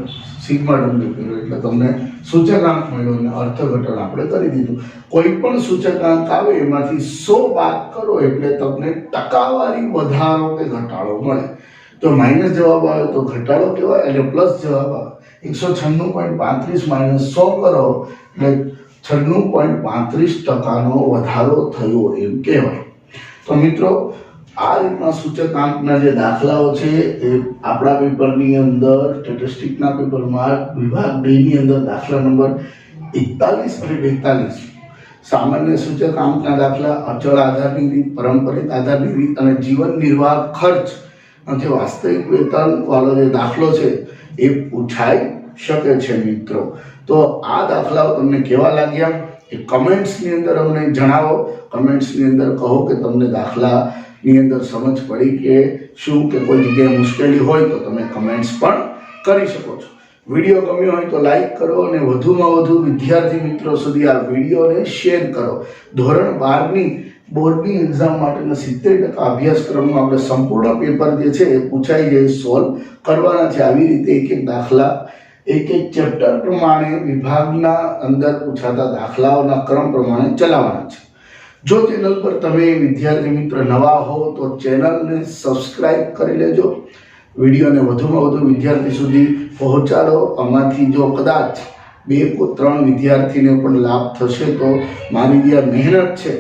સિગ્મા W કર્યો એટલે તમને સૂચકાંક મળ્યો અને અર્થઘટન આપણે કરી દીધું. કોઈ પણ સૂચકાંક આવે એમાંથી 100 બાદ કરો એટલે તમને ટકાવારી વધારો કે ઘટાડો મળે. તો માઇનસ જવાબ આવે તો ઘટાડો કહેવાય અને પ્લસ જવાબ આવે 196.35 માઇનસ 100 કરો એટલે 96.35% વધારો થયો એમ કહેવાય. તો મિત્રો આ રીતના સૂચકાંકના જે દાખલાઓ છે એ આપણા પેપરની અંદર સ્ટેટિસ્ટિક્સના પેપરમાં વિભાગ 2 ની અંદર દાખલા નંબર 41 અને 42 સામાન્ય સૂચકાંકના દાખલા, અચળ આધારની રીત, પરંપરિત આધારની રીત અને જીવન નિર્વાહ ખર્ચ અને વાસ્તવિક વેતન વાળો જે દાખલો છે એ પૂછાઈ શકે છે મિત્રો. તો આ દાખલાઓ તમને કેવા લાગ્યા એ કમેન્ટ્સની અંદર અમને જણાવો. કમેન્ટ્સની અંદર કહો કે તમને દાખલાની અંદર સમજ પડી કે શું, કે કોઈ જગ્યાએ મુશ્કેલી હોય તો તમે કમેન્ટ્સ પણ કરી શકો છો. વિડીયો ગમ્યો હોય તો લાઈક કરો અને વધુમાં વધુ વિદ્યાર્થી મિત્રો સુધી આ વિડીયોને શેર કરો. ધોરણ 12ની બોર્ડની એક્ઝામ માટેના 70% અભ્યાસક્રમનું આપણે સંપૂર્ણ પેપર જે છે એ પૂછાઈ જાય સોલ્વ કરવાના છે. આવી રીતે એક એક દાખલા એક ચેપ્ટર પ્રમાણે વિભાગના અંદર પૂછાતા દાખલાઓના ક્રમ પ્રમાણે ચલાવવાના છે. જો ચેનલ પર તમે વિદ્યાર્થી મિત્ર નવા હો તો ચેનલને સબસ્ક્રાઇબ કરી લેજો. વિડીયોને વધુમાં વધુ વિદ્યાર્થી સુધી પહોંચાડો. આમાંથી જો કદાચ 2-3 વિદ્યાર્થીને પણ લાભ થશે તો મારી જે મહેનત છે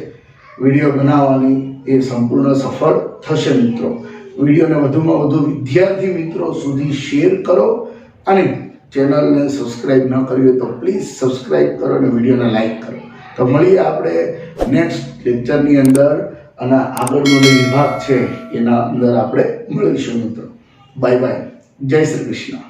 વિડીયો બનાવવાની એ સંપૂર્ણ સફળ થશે મિત્રો. વિડીયોને વધુમાં વધુ વિદ્યાર્થી મિત્રો સુધી શેર કરો અને ચેનલને સબસ્ક્રાઇબ ન કરી હોય તો પ્લીઝ સબસ્ક્રાઇબ કરો અને વિડીયોને લાઈક કરો. તો મળીએ આપણે નેક્સ્ટ લેક્ચરની અંદર અને આગળનો જે વિભાગ છે એના અંદર આપણે મળીશું મિત્રો. Bye bye. જય શ્રી કૃષ્ણ.